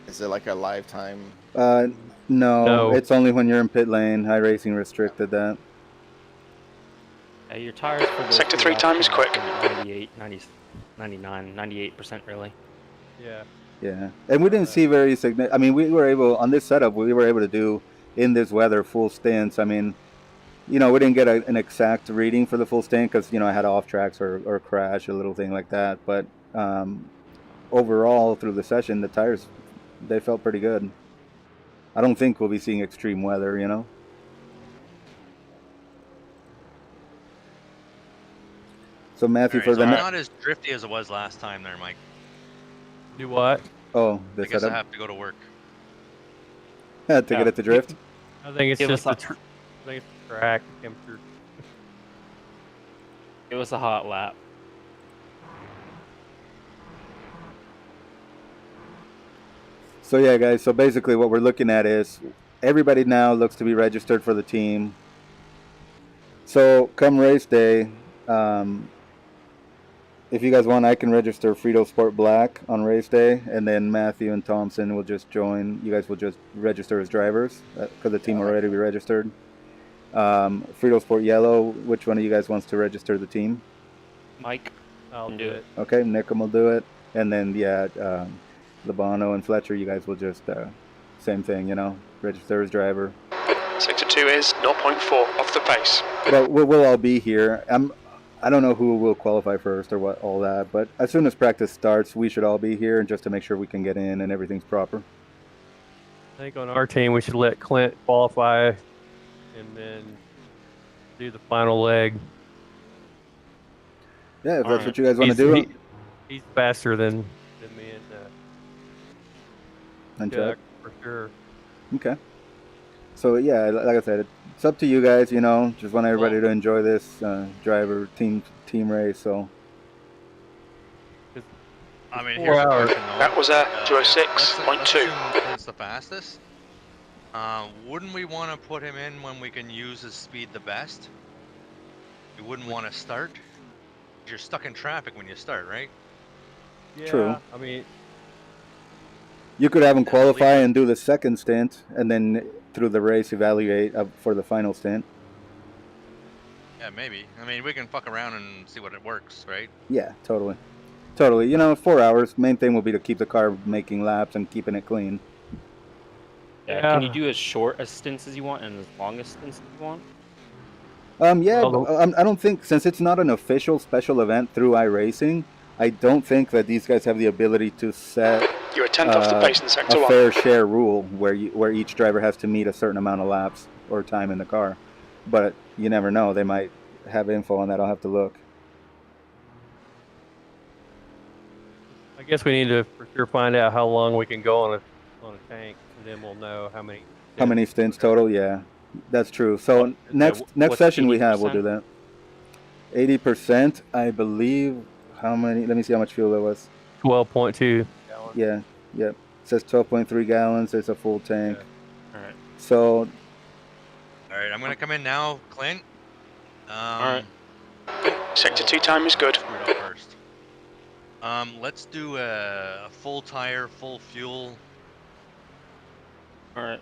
Is it like a live time? No, No. it's only when you're in pit lane. High Racing restricted that. Your tires for those Sector two 3 laps time is come out quick. from 98, 90, 99, 98% really. Yeah. Yeah, and we didn't see very significant. I mean, we were able on this setup. We were able to do in this weather full stints. I mean, we didn't get an exact reading for the full stint because I had off tracks or crash, a little thing like that. But overall, through the session, the tires they felt pretty good. I don't think we'll be seeing extreme weather. So Matthew, All for right, the so it's not as drifty as it was last time there, Mike. Do what? the I guess I setup have to go to work. to get it to drift. I think it's Give just us the I think it's the track temperature. It was a hot lap. So yeah, guys. So basically, what we're looking at is everybody now looks to be registered for the team. So come race day, if you guys want, I can register Fritosport Black on race day, and then Matthew and Thompson will just join. You guys will just register as drivers because the team already be registered. Fritosport Yellow. Which one of you guys wants to register the team? Mike, I'll can do it. Okay, Nickham will do it, and then Labano and Fletcher, you guys will just same thing, register as driver. Sector 2 is 0.4 off the pace. But we'll all be here. I don't know who will qualify first or what all that, but as soon as practice starts, we should all be here, and just to make sure we can get in and everything's proper. I think on our team we should let Clint qualify, and then do the final leg. Yeah, if All that's right. what you guys want to do. He's faster than me And Chuck, for sure. Okay. So yeah, like I said, it's up to you guys. Just want everybody to enjoy this driver team race. So I mean, 4 here's a hours. question, though. That was a Let's 206.2. assume Clint's the fastest. Wouldn't we want to put him in when we can use his speed the best? You wouldn't want to start. You're stuck in traffic when you start, right? Yeah, True. I mean, you could have them qualify and do the second stint, and then through the race evaluate for the final stint. Yeah, maybe. I mean, we can fuck around and see what it works, right? Yeah, totally. 4 hours. Main thing will be to keep the car making laps and keeping it clean. yeah. Yeah. Can you do as short a stints as you want and as long a stints as you want? Yeah, Well, but, I don't think, since it's not an official special event through iRacing, I don't think that these guys have the ability to set You're a 10th off the pace in Sector a 1. fair share rule where each driver has to meet a certain amount of laps or time in the car. But you never know; they might have info on that. I'll have to look. I guess we need to for sure find out how long we can go on a tank, and then we'll know how many. Stints total? Yeah, that's true. So next what's session we have, we'll 80%? do that. 80%, I believe. How many? Let me see how much fuel there was. 12.2. Yeah, yep. It says 12.3 gallons. It's a full tank. Yeah. All right. So All right, I'm gonna come in now, Clint. All right. Sector 2 time is good. Screwed up first. Let's do a full tire, full fuel. All right.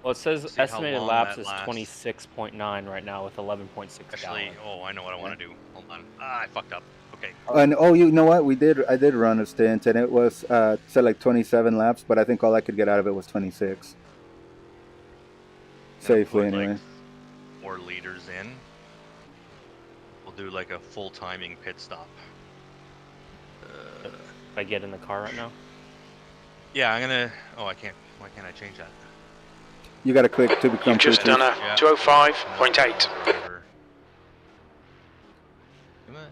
Well, it says See how estimated long laps that is lasts. 26.9 right now with 11.6 Actually, gallons. oh, I know what I want to do. Hold on. I fucked up. Okay. and you know what? I did run a stint, and it was said like 27 laps, but I think all I could get out of it was 26. Safely, Put, anyway. like, 4 liters in. We'll do like a full timing pit stop. If I get in the car right now. Yeah, I'm gonna. Oh, I can't. Why can't I change that? You got to click to become You've just Bluetooth. done a Yeah. 205.8. Driver. Come on.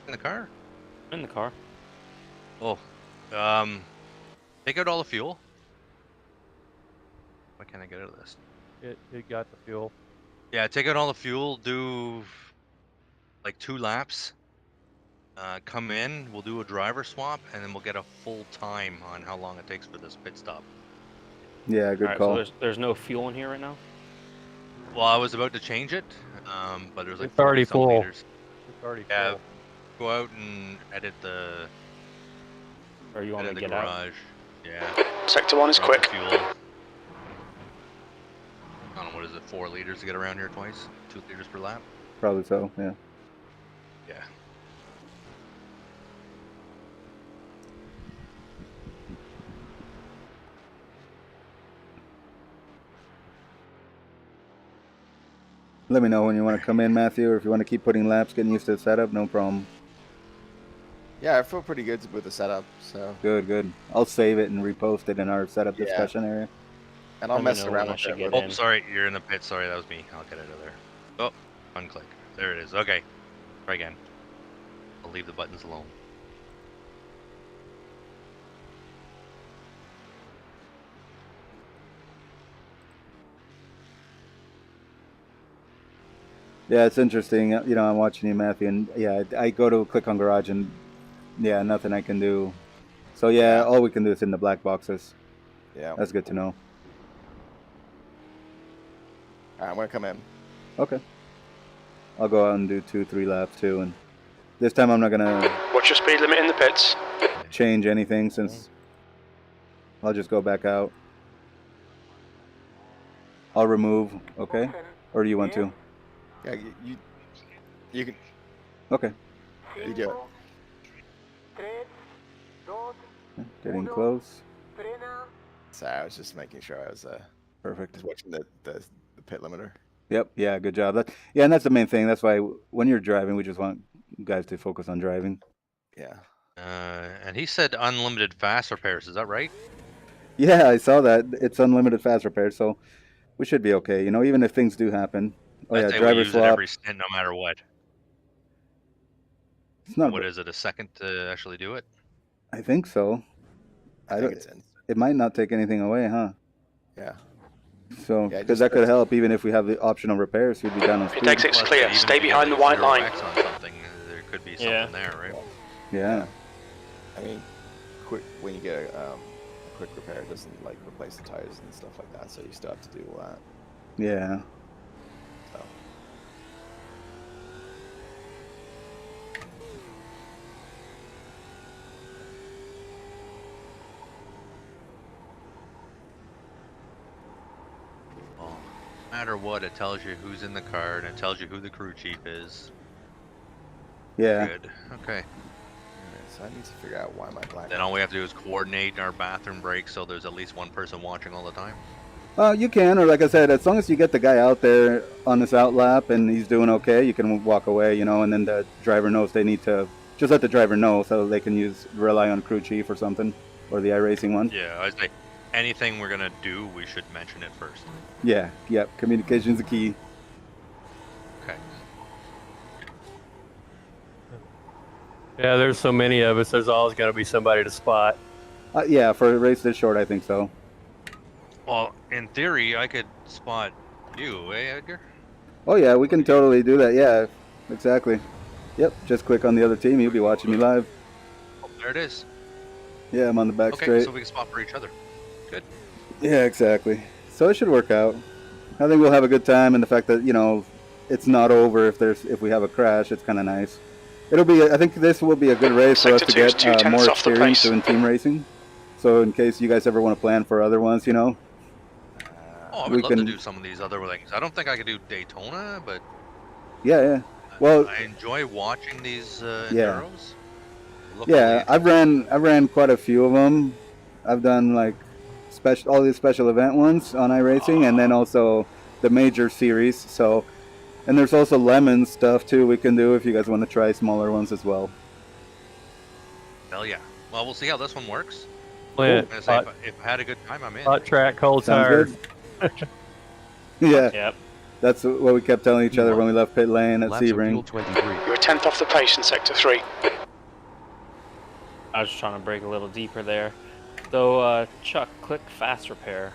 In the car? I'm in the car. Oh, take out all the fuel. Why can't I get out of this? It got the fuel. Yeah, take out all the fuel. Do like 2 laps. Come in. We'll do a driver swap, and then we'll get a full time on how long it takes for this pit stop. Yeah, good All right, call. so there's no fuel in here right now. Well, I was about to change it, but there's like It's already 40-some full. liters. It's already Yeah, full. go out and edit the Or you want me edit to the get out? garage. Yeah. Sector 1 is drop the quick. Fuel. is it 4 liters to get around here twice? 2 liters per lap? Probably so. Yeah. Yeah. Let me know when you want to come in, Matthew, or if you want to keep putting laps, getting used to the setup. No problem. Yeah, I feel pretty good with the setup. So Good, good. I'll save it and repost it in our setup Yeah. discussion area. and I'll Let me mess know around when I with should it. get with- in. Oh, sorry, you're in the pit. Sorry, that was me. I'll get out of there. Oh, unclick. There it is. Okay. Try again. I'll leave the buttons alone. Yeah, it's interesting. You know, I'm watching you, Matthew, and yeah, I go to click on garage, and yeah, nothing I can do. So yeah, all we can do is in the black boxes. Yeah. That's good to know. All right, I'm gonna come in. Okay. I'll go out and do 2-3 laps too, and this time I'm not gonna Watch your speed limit in the pits. change anything since I'll just go back out. I'll remove. Okay. Or do you want to? Yeah, you can Okay. you do it. Getting close. Sorry, I was just making sure I was Perfect. just watching the pit limiter. Yep. Yeah. Good job. Yeah, and that's the main thing. That's why when you're driving, we just want guys to focus on driving. Yeah. And he said unlimited fast repairs. Is that right? Yeah, I saw that. It's unlimited fast repair, so we should be okay. You know, even if things do happen. Oh I'd yeah, say we driver use it swap. every stint, no matter what. It's not. What is it? A second to actually do it? I think so. I I think don't. it's in. It might not take anything away, huh? Yeah. So, Yeah, because just that could that's- help, even if we have the optional repairs, we'd be down on It speed. takes it's Plus, clear. even if Stay you behind get the white 0x line. on something, there could be something Yeah. there, right? Yeah. I mean, quick when you get a quick repair, it doesn't like replace the tires and stuff like that, so you still have to do that. Yeah. So. Oh, no matter what, it tells you who's in the car and it tells you who the crew chief is. Yeah. Good. Okay. Alright, so I need to figure out why my black. Then all we have to do is coordinate our bathroom breaks so there's at least one person watching all the time. You can, or like I said, as long as you get the guy out there on this out lap and he's doing okay, you can walk away, you know, and then the driver knows they need to just let the driver know so they can rely on crew chief or something, or the iRacing one. Yeah, I was like, anything we're gonna do, we should mention it first. Yeah. Yep. Communication's the key. Okay. Yeah, there's so many of us. There's always going to be somebody to spot. Yeah, for a race this short, I think so. Well, in theory, I could spot you, eh, Edgar? Oh yeah, we can totally do that. Yeah, exactly. Yep. Just click on the other team. You'll be watching me live. Oh, there it is. Yeah, I'm on the back Okay, straight. so we can spot for each other. Good. Yeah, exactly. So it should work out. I think we'll have a good time, and the fact that, you know, it's not over if we have a crash, it's kind of nice. It'll be. I think this will be a good race for us to Sector 2 is get 2 more tenths off the experience pace. doing team racing. So in case you guys ever want to plan for other ones, you know. Oh, I We would love can- to do some of these other things. I don't think I could do Daytona, but Yeah, yeah. Well, I enjoy watching these Yeah. enduros. Look yeah. really I've ran quite a few of them. I've done like all these special event ones on iRacing, and then also the major series. So, and there's also lemon stuff too we can do if you guys want to try smaller ones as well. Hell yeah. Well, we'll see how this one works. Clint, I'm gonna say, if I had a good time, I'm in. hot track, cold Sounds tires. good. Yeah, Yep. that's what we kept telling each other when we left pit lane at Laps of fuel Sebring. 23. You're a tenth off the pace in sector 3. I was just trying to break a little deeper there. So, Chuck, click fast repair.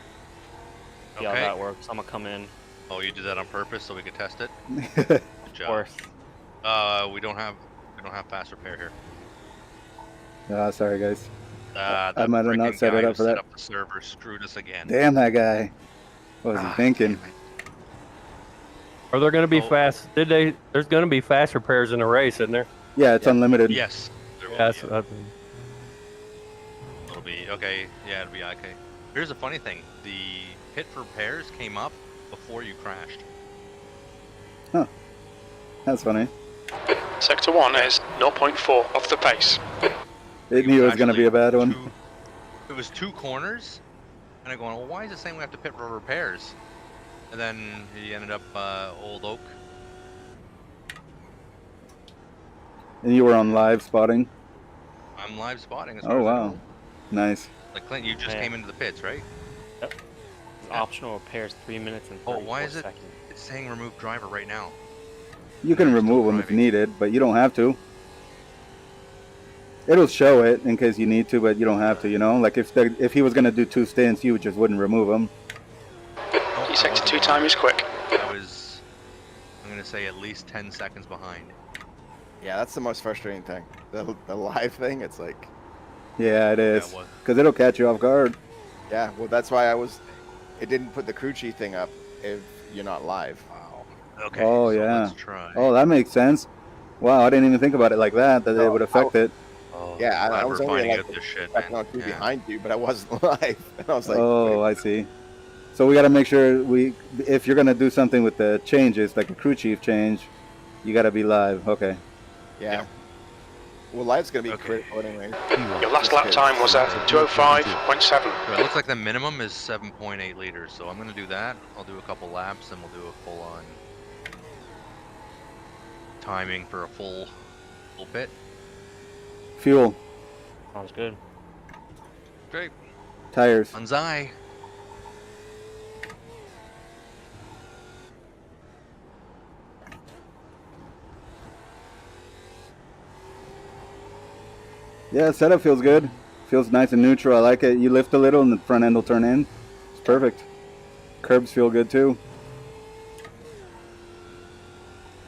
See how Okay. that works. I'm gonna come in. Oh, you did that on purpose so we could test it? Good Of job. course. We don't have fast repair here. Sorry guys. The might have not frickin' set it guy up who for set that. up the server screwed us again. Damn that guy. What was he thinking? damn it. Are there going to be Oh. fast? There's going to be fast repairs in the race, isn't there? Yeah, it's unlimited. Yes. There will Yes. be, it'll be okay. Yeah, it'll be okay. Here's a funny thing: the pit for repairs came up before you crashed. Huh. That's funny. Sector 1 is 0.4 off the pace. It knew it was going to be a bad one. It was 2 corners, and I'm going, well, why is it saying we have to pit for repairs? And then he ended up Old Oak. And you were on live spotting? I'm live spotting. As Oh, far as I wow. know. Nice. Like Clint, you just came into the pits, right? Yep. Optional repairs 3 minutes and 34 why is it? seconds. It's saying remove driver right now. You can remove them if needed, but you don't have to. It'll show it in case you need to, but you don't have to, you know? Like if he was going to do 2 stints, you just wouldn't remove them. Your sector 2 time is quick. I was, I'm going to say at least 10 seconds behind. Yeah, that's the most frustrating thing. The live thing, it's like... Yeah, it is. Yeah, Because it'll catch you off guard. Yeah, well, that's why it didn't put the crew chief thing up if you're not live. Wow. Okay. Oh, so yeah. Let's try. Oh, that makes sense. Wow, I didn't even think about it like that it would affect it. Oh, Yeah, I was we're only finding like out this shit, second man. or 2 Yeah. behind you, but I wasn't live. And I was like, Oh, wait. I see. So we got to make sure if you're going to do something with the changes, like a crew chief change, you got to be live. Okay. Yeah. Well, live's gonna be Okay. critical anyway. Your last lap time was at 2:05.7. So it looks like the minimum is 7.8 liters, so I'm going to do that. I'll do a couple laps, and we'll do a full-on timing for a full pit. Fuel, Sounds good. Great. tires. Banzai. Yeah, setup feels good. Feels nice and neutral. I like it. You lift a little and the front end will turn in. It's perfect. Curbs feel good too.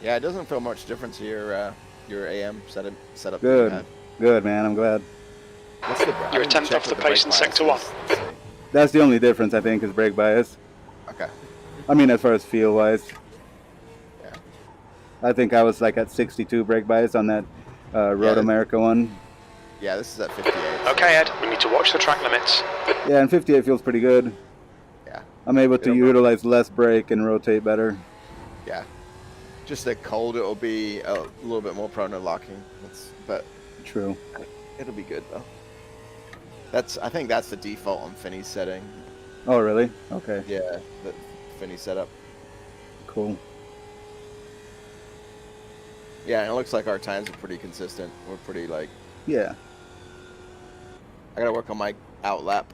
Yeah, it doesn't feel much difference to your AM setup. that you Good. have. Good, man. I'm glad. What's the? You're a I didn't tenth check off what the pace brake in sector bias 1. is. Let's see. That's the only difference, I think, is brake bias. Okay. I mean, as far as feel-wise. Yeah. I think I was like at 62 brake bias on that Road Yeah. America one. Yeah, this is at 58. so- Okay, Ed, we need to watch the track limits. Yeah, and 58 feels pretty good. Yeah. I'm able to It'll- utilize less brake and rotate better. Yeah. Just the cold, it'll be a little bit more prone to locking. But True. it'll be good though. I think that's the default on Finney's setting. Oh, really? Okay, Yeah, the Finney setup. cool. Yeah, and it looks like our times are pretty consistent. We're pretty like. Yeah. I gotta work on my outlap.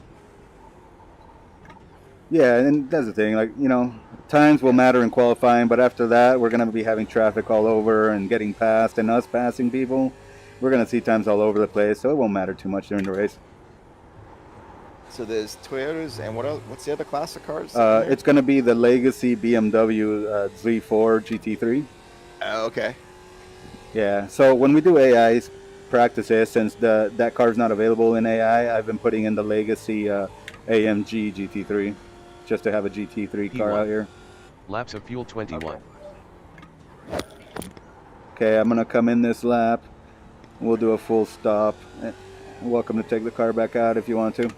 Yeah, and that's the thing. Like, you know, times will matter in qualifying, but after that, we're going to be having traffic all over and getting past, and us passing people. We're going to see times all over the place, so it won't matter too much during the race. So there's Toyotas and what else? What's the other class of cars? It's going to be the Legacy BMW Z4 GT3. Okay. Yeah, so when we do AI practices, since that car's not available in AI, I've been putting in the Legacy AMG GT3 just to have a GT3 car out here. Laps of fuel 21. Okay, I'm going to come in this lap. We'll do a full stop. Welcome to take the car back out if you want to.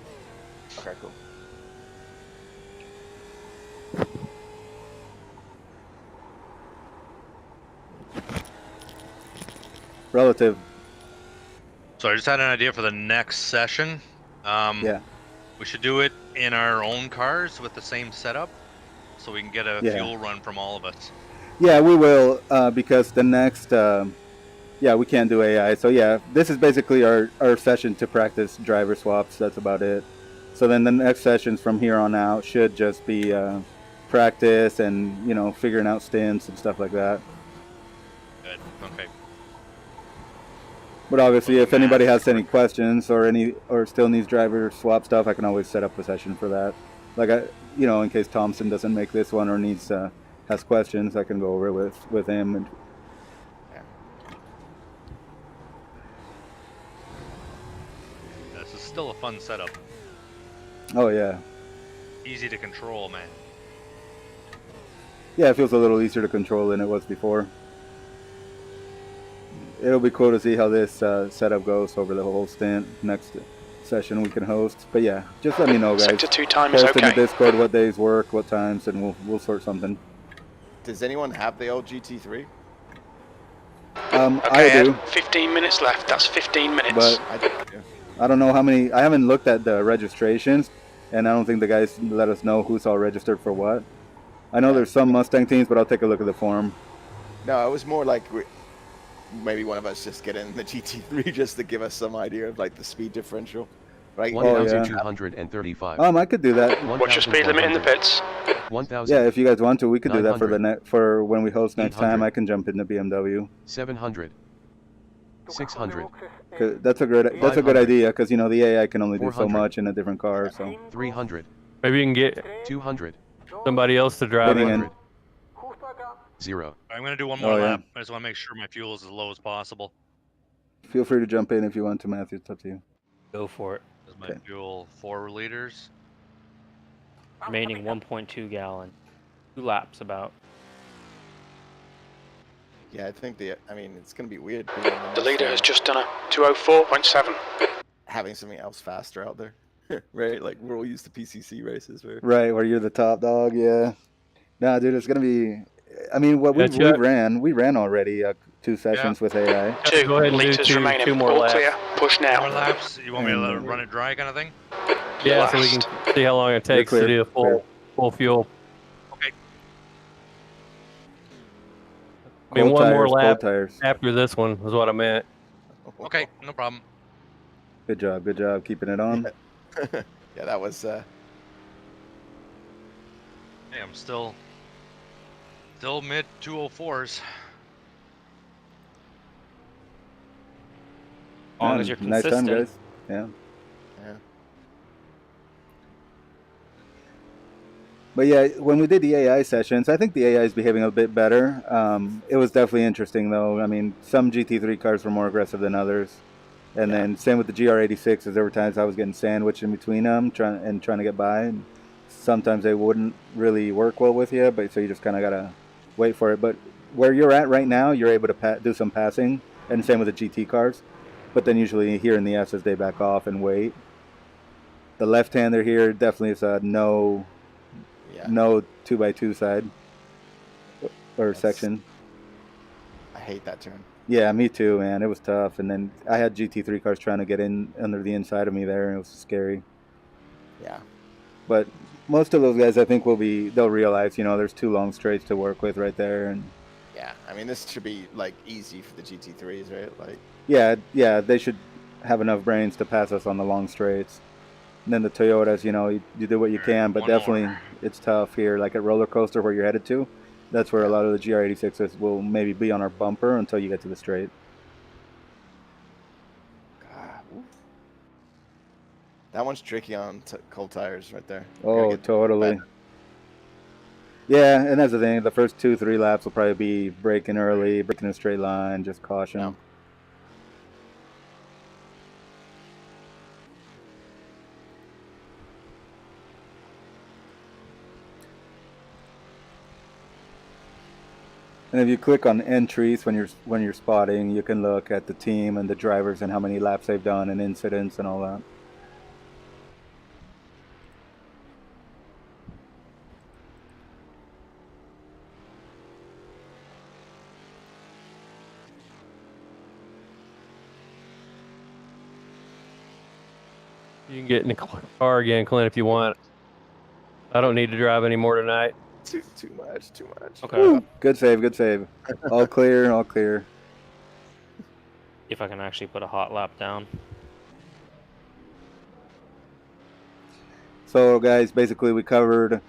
Okay, cool. Relative. So I just had an idea for the next session. Yeah. We should do it in our own cars with the same setup, so we can get a Yeah. fuel run from all of us. Yeah, we will, because the next, we can't do AI. So yeah, this is basically our session to practice driver swaps. That's about it. So then the next sessions from here on out should just be practice and, you know, figuring out stints and stuff like that. Good. Okay. But obviously, if anybody has any questions or still needs driver swap stuff, I can always set up a session for that. Like in case Thompson doesn't make this one or has questions, I can go over it with him. And This is still a fun setup. oh yeah, Easy to control, man. yeah, it feels a little easier to control than it was before. It'll be cool to see how this setup goes over the whole stint. Next session we can host. But yeah, just let me know, guys. Sector 2 time is Post in the okay. Discord what days work, what times, and we'll sort something. Does anyone have the old GT3? Okay, I do, Ed, 15 minutes left. That's 15 minutes. but I don't know how many. I haven't looked at the registrations, and I don't think the guys let us know who's all registered for what. I know there's some Mustang teams, but I'll take a look at the forum. No, it was more like maybe one of us just get in the GT3 just to give us some idea of like the speed differential, right? 1,235. I could do that. What's your speed limit in the pits? 1,000. Yeah, if you guys want to, we could do that for the for when we host next 800. time. I can jump in the BMW. 700. 600. 'Cause that's a good 500. idea, because you know the AI can only do so 400. much in a different car. So 300. Maybe you can get 200. somebody else to drive Getting it. in. 0. I'm gonna do one more Oh, yeah. lap. I just want to make sure my fuel is as low as possible. feel free to jump in if you want to, Matthew. It's up to you. Go for it. Is my Okay. fuel 4 liters? Remaining 1.2 gallon. 2 laps about. Yeah, I think I mean, it's gonna be weird being in The leader has Mustang, just done a 204.7. having something else faster out there, right? Like we're all used to PCC races, where Right, where you're the top dog. Yeah. Nah, dude, it's gonna be. I mean, what Yeah, Chuck. we ran already 2 sessions with AI. 2 Go ahead and do liters two remaining. more All laps. clear. Push More now. laps? You want me to run it dry kind of thing? Yeah, so we can see how long it takes to clear, do clear. full fuel. Okay. I mean, Cold one more tires, lap cold tires. after this one is what I meant. Okay, no problem. Good job keeping it on. yeah, that was Hey, I'm still mid 204s. As long Man, as you're nice time, consistent. guys. Yeah. yeah. But yeah, when we did the AI sessions, I think the AI is behaving a bit better. It was definitely interesting, though. I mean, some GT3 cars were more aggressive than others. And then same with the GR86s. There were times I was getting sandwiched in between them, trying to get by. And sometimes they wouldn't really work well with you, but so you just kind of gotta wait for it. But where you're at right now, you're able to do some passing, and same with the GT cars. But then usually here in the S's, they back off and wait. The left-hander here definitely is a no 2x2 side or section. I hate that turn. Yeah, me too, man. It was tough. And then I had GT3 cars trying to get in under the inside of me there, and it was scary. Yeah. But most of those guys, I think, they'll realize, there's 2 long straights to work with right there. And Yeah, I mean, this should be like easy for the GT3s, right? Like, yeah, they should have enough brains to pass us on the long straights. And then the Toyotas, you do what you can, but one definitely more. it's tough here. Like at Roller Coaster where you're headed to, that's where a lot of the GR86s will maybe be on our bumper until you get to the straight. God, oof. That one's tricky on cold tires right there. Oh, totally. Yeah, and that's the thing. The first 2-3 laps will probably be braking early, braking in a straight line, just caution. Yeah. And if you click on entries when you're spotting, you can look at the team and the drivers and how many laps they've done and incidents and all that. You can get in the car again, Clint, if you want. I don't need to drive anymore tonight. Too much. Okay. Woo! Good save. All clear. If I can actually put a hot lap down. So guys, basically we covered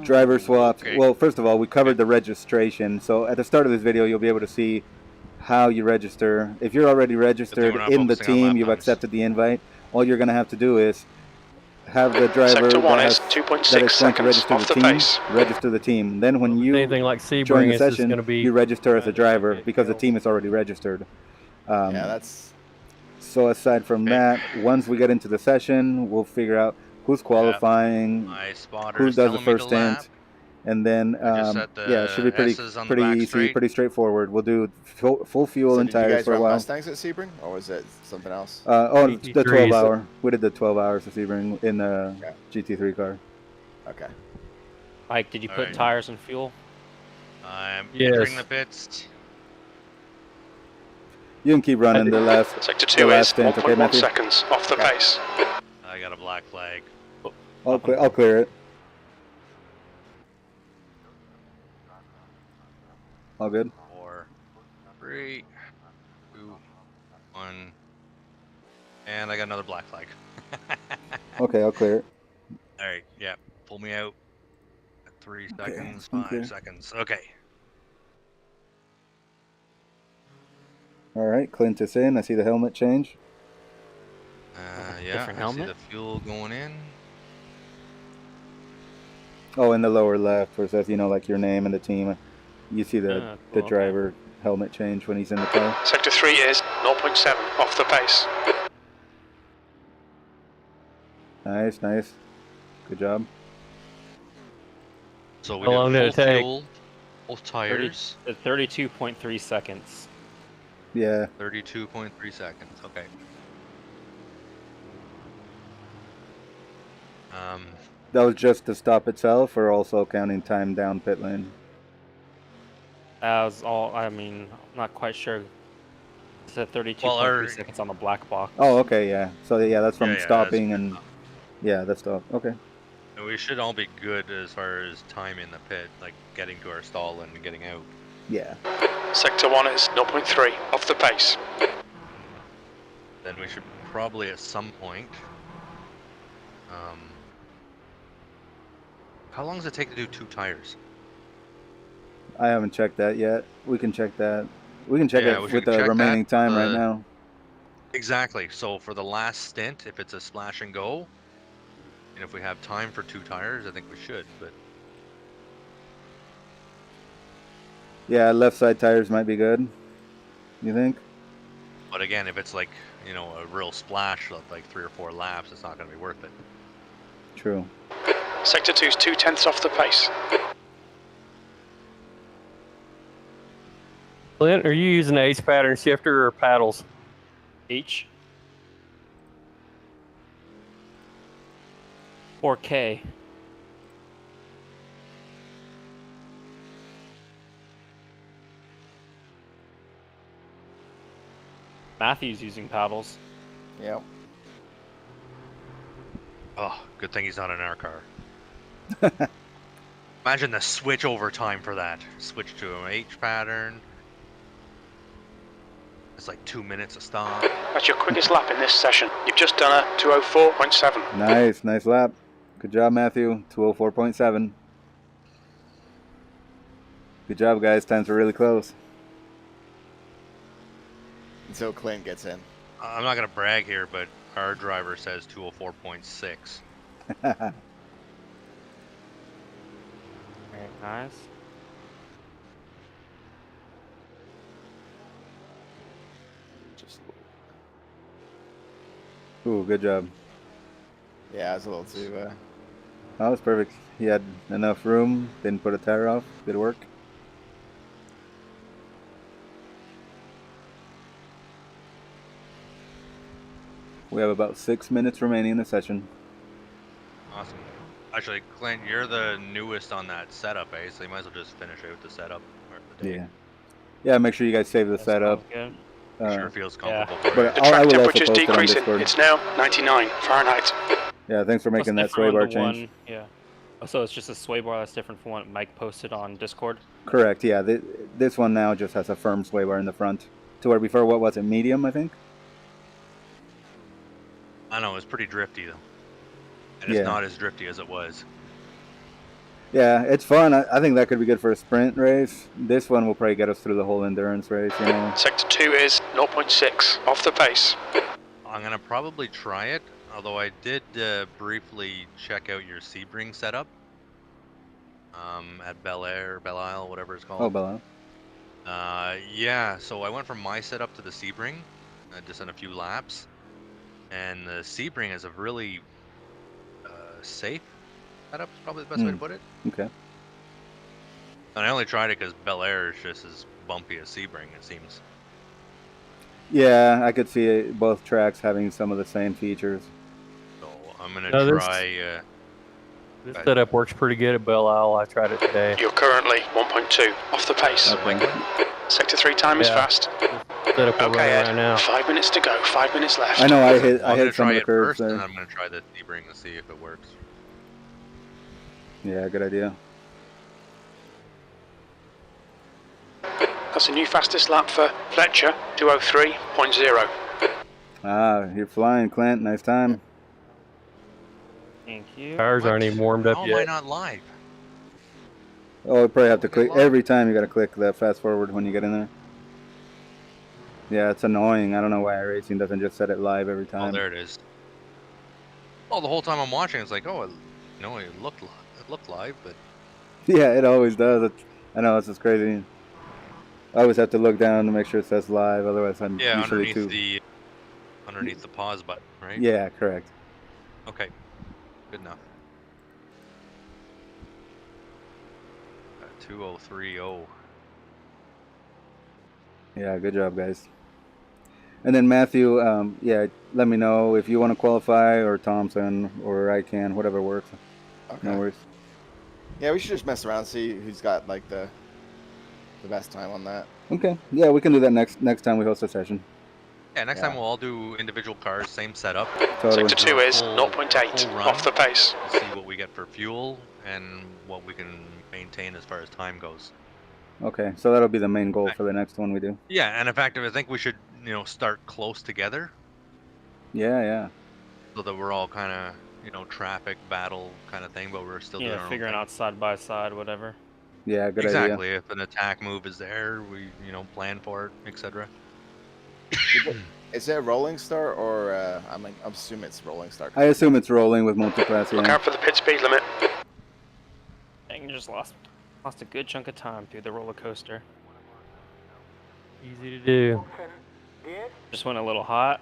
driver swaps. Okay. Well, first of all, we covered the registration. So at the start of this video, you'll be able to see how you register. If you're already registered we're not in the focusing on team, lap you've times. accepted the invite. All you're going to have to do is have the driver Sector 1 that is has- 2.6 that is going to seconds register off the the team, pace. register the team. Then when you Anything like join Sebring the is just session, going to be. you register as a driver because the team is already registered. Yeah, that's So aside from that, once we get into the session, we'll figure out who's qualifying, My spotter who is does the telling me to first stint, lap. And then, just set yeah, it should be the pretty, S's on the pretty back easy, straight. pretty straightforward. We'll do full fuel So and did you tires guys for a run while. Mustangs at Sebring, or was it something else? Oh, the GT3s. 12-hour. We did the 12 hours of Sebring in the Okay. GT3 car. Okay. Mike, did you put Alright. tires and fuel? I'm Yes. entering the pits. You can keep running the last. Sector The 2 is last stint, okay, 1.1 Matthew? seconds off the Okay. pace. I got a black flag. I'll clear it. All good. 4, 3, 2, 1, and I got another black flag. Okay, I'll clear it. All right, yeah, pull me out. 3 Okay, seconds, I'm 5 clear. seconds. Okay. All right, Clint is in. I see the helmet change. Yeah, Different I helmet? see the fuel going in. Oh, in the lower left, where it says, like your name and the team. You see the Ah, the cool, okay. driver helmet change when he's in the car. Sector 3 is 0.7 off the pace. Nice, nice. Good job. So we How long did did full it take? fuel, both tires. 32.3 seconds. Yeah. 32.3 seconds. Okay. That was just the stop itself, or also counting time down pit lane? That was all. I mean, I'm not quite sure. It said 32.3 Well, seconds on the black box. Oh, okay, yeah. So yeah, that's from Yeah, stopping that's- and yeah, that's stop. Okay. And we should all be good as far as time in the pit, like getting to our stall and getting out. Yeah. Sector 1 is 0.3 off the pace. Then we should probably at some point. How long does it take to do 2 tires? I haven't checked that yet. We can check that. We can check Yeah, it we with can the check remaining that, time right now. Exactly. So for the last stint, if it's a splash and go, and if we have time for 2 tires, I think we should. But Yeah, left side tires might be good. You think? but again, if it's like a real splash of like 3 or 4 laps, it's not going to be worth it. True. Sector 2 is 0.2 off the pace. Clint, are you using the ace pattern shifter or paddles? H. 4K. Matthew's using paddles. Yep. Oh, good thing he's not in our car. Imagine the switch over time for that. Switch to an H pattern. It's like 2 minutes of stop. That's your quickest lap in this session. You've just done a 2:04.7. Nice lap. Good job, Matthew. 2:04.7. Good job, guys. Times were really close. Until Clint gets in. I'm not going to brag here, but our driver says 204.6. Very nice. Just Ooh, good job. yeah, it's a little too. That was perfect. He had enough room. Didn't put a tire off. Good work. We have about 6 minutes remaining in the session. Awesome. Actually, Clint, you're the newest on that setup, eh? So you might as well just finish out the setup. Or the day. Yeah. Yeah, make sure you guys save the That setup. sounds good. Uh, Sure feels yeah. comfortable for but you. The I track will also temperature's post it on decreasing. Discord. It's now 99 Fahrenheit. Yeah, thanks for making that What's sway different bar on the change. one- Yeah. Oh, so it's just a sway bar that's different from what Mike posted on Discord? Correct, yeah. This one now just has a firm sway bar in the front. To where before, what was it, medium, I think? I know, it's pretty drifty, though. And Yeah. it's not as drifty as it was. Yeah, it's fun. I think that could be good for a sprint race. This one will probably get us through the whole endurance race, Sector 2 is 0.6 off the pace. I'm going to probably try it, although I did briefly check out your Sebring setup at Bel Air, Belle Isle, whatever it's called. Oh, Bella. Yeah, so I went from my setup to the Sebring. I just done a few laps. And the Sebring is a really safe setup, is probably the best way to put it. Okay. And I only tried it because Bel Air is just as bumpy as Sebring, it seems. Yeah, I could see both tracks having some of the same features. So I'm gonna No, try. This setup works pretty good at Belle Isle. I tried it today. You're currently 1.2 off the pace. Sector 3 time is fast. Setup we're running right now. 5 minutes to go. 5 minutes left. I know I hit I'm gonna some try of the it curves first, there. and I'm gonna try the Sebring and see if it works. Yeah, good idea. That's a new fastest lap for Fletcher, 2:03.0. Ah, you're flying, Clint. Nice time. Thank you. Tires aren't even warmed up How am I yet. not live? Oh, you probably have to click live. every time. You got to click the fast forward when you get in there. Yeah, it's annoying. I don't know why iRacing doesn't just set it live every Oh, time. there it is. Oh, the whole time I'm watching, it's like, oh, it looked live, but Yeah, it always does. I know, it's just crazy. I always have to look down to make sure it says live. Otherwise, I'm yeah, usually underneath the pause button, right? Yeah, correct. Okay, good enough. 2030. Yeah, good job, guys. And then Matthew, yeah, let me know if you want to qualify, or Thompson, or I can, whatever works. Okay. No worries. Yeah, we should just mess around, see who's got like the best time on that. Okay. Yeah, we can do that next time we host a session. Yeah, next time we'll all do individual cars, same setup. Totally. Sector 2 is Full 0.8 run. off the pace. See what we get for fuel and what we can maintain as far as time goes. Okay, so that'll be the main goal for the next one we do. Yeah, and in fact, I think we should, start close together Yeah, yeah. so that we're all kind of, traffic battle kind of thing, but we're still doing our own figuring thing. out side by side, whatever. Yeah, good Exactly. idea. If an attack move is there, we, plan for it, etc. Is it a rolling start or I'm assuming it's rolling start. I assume it's rolling with multi-class. Look out for the pit speed limit. Dang, you just lost a good chunk of time through the roller coaster. Easy to do. Just went a little hot.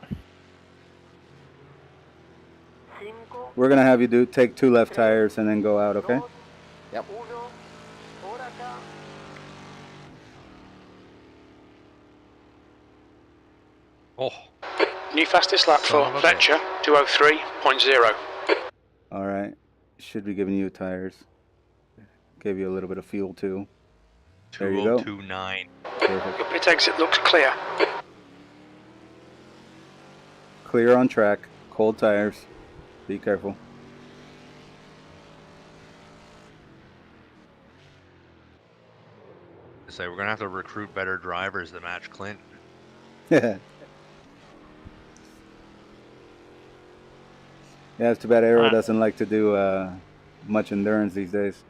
We're gonna have you take 2 left tires and then go out, okay? Yep. Oh, New fastest lap Son of for a Fletcher, 2:03.0. All right. Should be giving you tires. Give you a little bit of fuel too. There you go. 2029. Perfect. Your pit exit looks clear. Clear on track. Cold tires. Be careful. Say we're gonna have to recruit better drivers to match Clint. Yeah, it's too bad Aero doesn't like to do much endurance these days.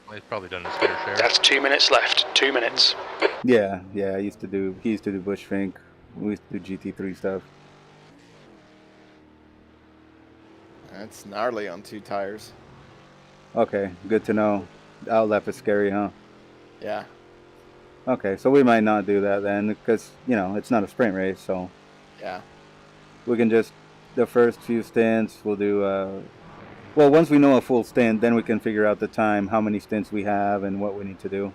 Well, he's probably done his fair share. That's 2 minutes left. 2 minutes. Yeah, he used to do Bush Fink. We used to do GT3 stuff. It's gnarly on 2 tires. Okay, good to know. Outlap is scary, huh? Yeah. Okay, so we might not do that then, because it's not a sprint race, so Yeah. we can just the first few stints we'll do. Well, once we know a full stint, then we can figure out the time, how many stints we have, and what we need to do.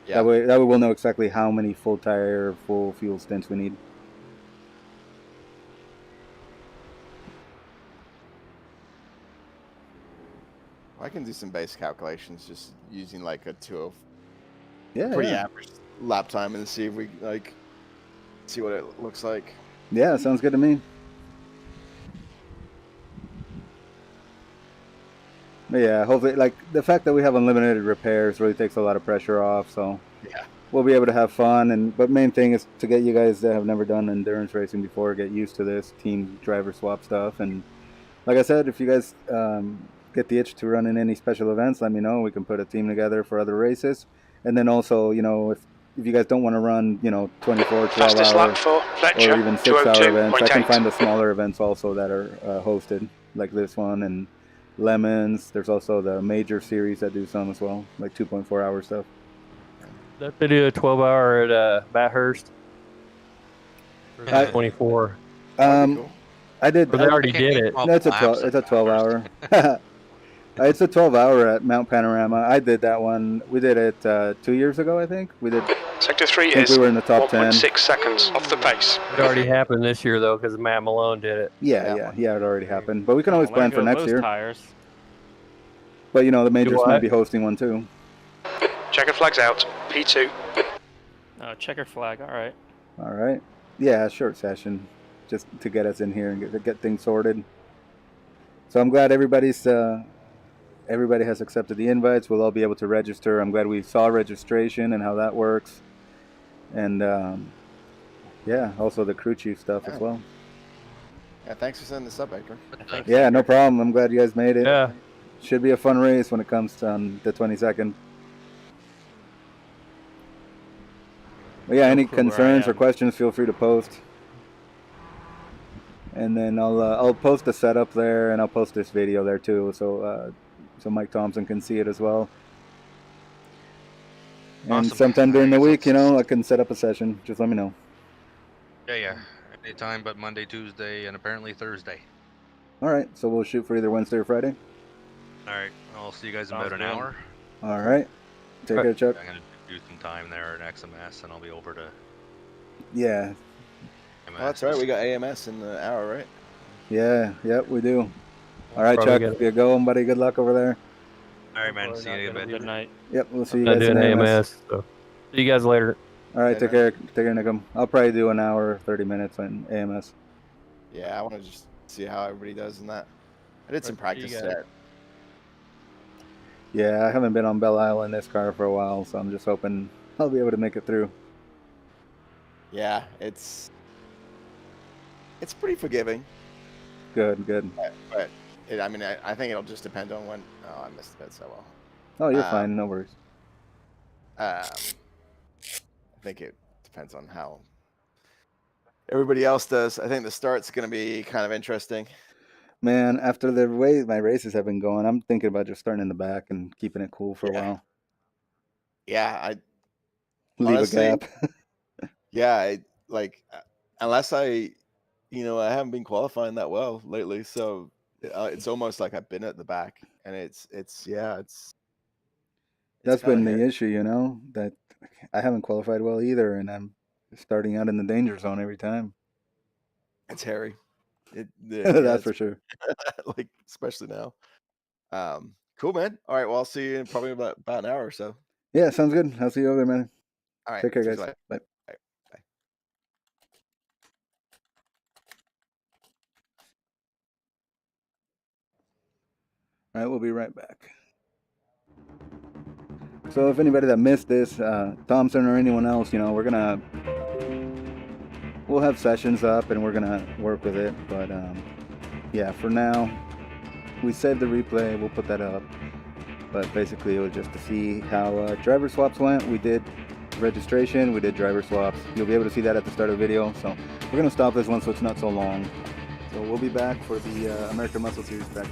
Yeah. That way we'll know exactly how many full tire, full fuel stints we need. I can do some base calculations just using like a 2 Yeah. pretty yeah. average lap time and see if we see what it looks like. Yeah, sounds good to me. But yeah, hopefully, the fact that we have unlimited repairs really takes a lot of pressure off. So Yeah. we'll be able to have fun. But main thing is to get you guys that have never done endurance racing before get used to this team driver swap stuff. And like I said, if you guys get the itch to run in any special events, let me know. We can put a team together for other races. And then also, if you guys don't want to run, 24, 12 Fastest lap hour, for Fletcher, or even 6 hour events, I can 2:02.8. find the smaller events also that are hosted, like this one and Lemons. There's also the major series that do some as well, like 2.4 hour stuff. That they do a 12-hour at Bathurst. Or 24. That'd be cool. I did. But they already Can't did make it. 12 No, it's a laps 12. at It's a that 12-hour. first. It's a 12-hour at Mount Panorama. I did that one. We did it 2 years ago, I think. We did. Sector 3 I think is we were in the top 10. 1.6 seconds off the pace. It already happened this year though, because Matt Malone did it. Yeah. It already happened. But we can always plan for next year. Tires. But you know, the majors what? might be hosting one too. Checkered flag's out. P2. Oh, checkered flag. All right. All right. Yeah, short session, just to get us in here and get things sorted. So I'm glad everybody has accepted the invites. We'll all be able to register. I'm glad we saw registration and how that works. And yeah, also the crew chief stuff as well. Yeah, thanks for sending this up, Hector. Yeah, no problem. I'm glad you guys made it. Yeah. Should be a fun race when it comes to the 22nd. But yeah, any concerns or questions, feel free to post. And then I'll post the setup there, and I'll post this video there too, so Mike Thompson can see it as well. And Awesome. sometime during the Alright, week, you know, I can set up a session. Just let me know. Yeah. Anytime but Monday, Tuesday, and apparently Thursday. All right, so we'll shoot for either Wednesday or Friday. All right. I'll see you guys in Sounds about an good. hour. All right. Take care, Chuck. I'm gonna do some time there at XMS, and I'll be over to. Yeah. Well, that's right. We got AMS in the hour, right? Yeah. Yep, we do. All right, Probably Chuck. get it. Get going, buddy. Good luck over there. All right, man. See you in a bit. Good night. Yep, we'll see you Not guys in doing AMS. AMS. So see you guys later. All right, Yeah, take care. Take care, Nickum. I'll probably do an hour, 30 minutes on AMS. Yeah, I want to just see how everybody does in that. I did some Right, see you practice guys. set. Yeah, I haven't been on Belle Isle in this car for a while, so I'm just hoping I'll be able to make it through. Yeah, it's pretty forgiving. Good. But I mean, I think it'll just depend on when. Oh, I missed the bit so well. Oh, you're fine. No worries. I think it depends on how everybody else does. I think the start's going to be kind of interesting. Man, after the way my races have been going, I'm thinking about just starting in the back and keeping it cool for a while. Yeah, Leave honestly, a gap. unless I haven't been qualifying that well lately, so it's almost like I've been at the back, and it's That's been kinda the issue, you know, that I haven't qualified well either, and I'm starting out in the danger zone every time. it's hairy. That's for sure. Like especially now. Cool, man. All right, well, I'll see you in probably about an hour or so. Yeah, sounds good. I'll see you over there, man. All right, Take care, see you guys. later. Bye. All right, we'll be right back. So if anybody that missed this, Thompson or anyone else, you know, we'll have sessions up and we're gonna work with it. But yeah, for now, we saved the replay. We'll put that up. But basically, it was just to see how driver swaps went. We did registration. We did driver swaps. You'll be able to see that at the start of the video. So we're gonna stop this one so it's not so long. So we'll be back for the American Muscle Series practice.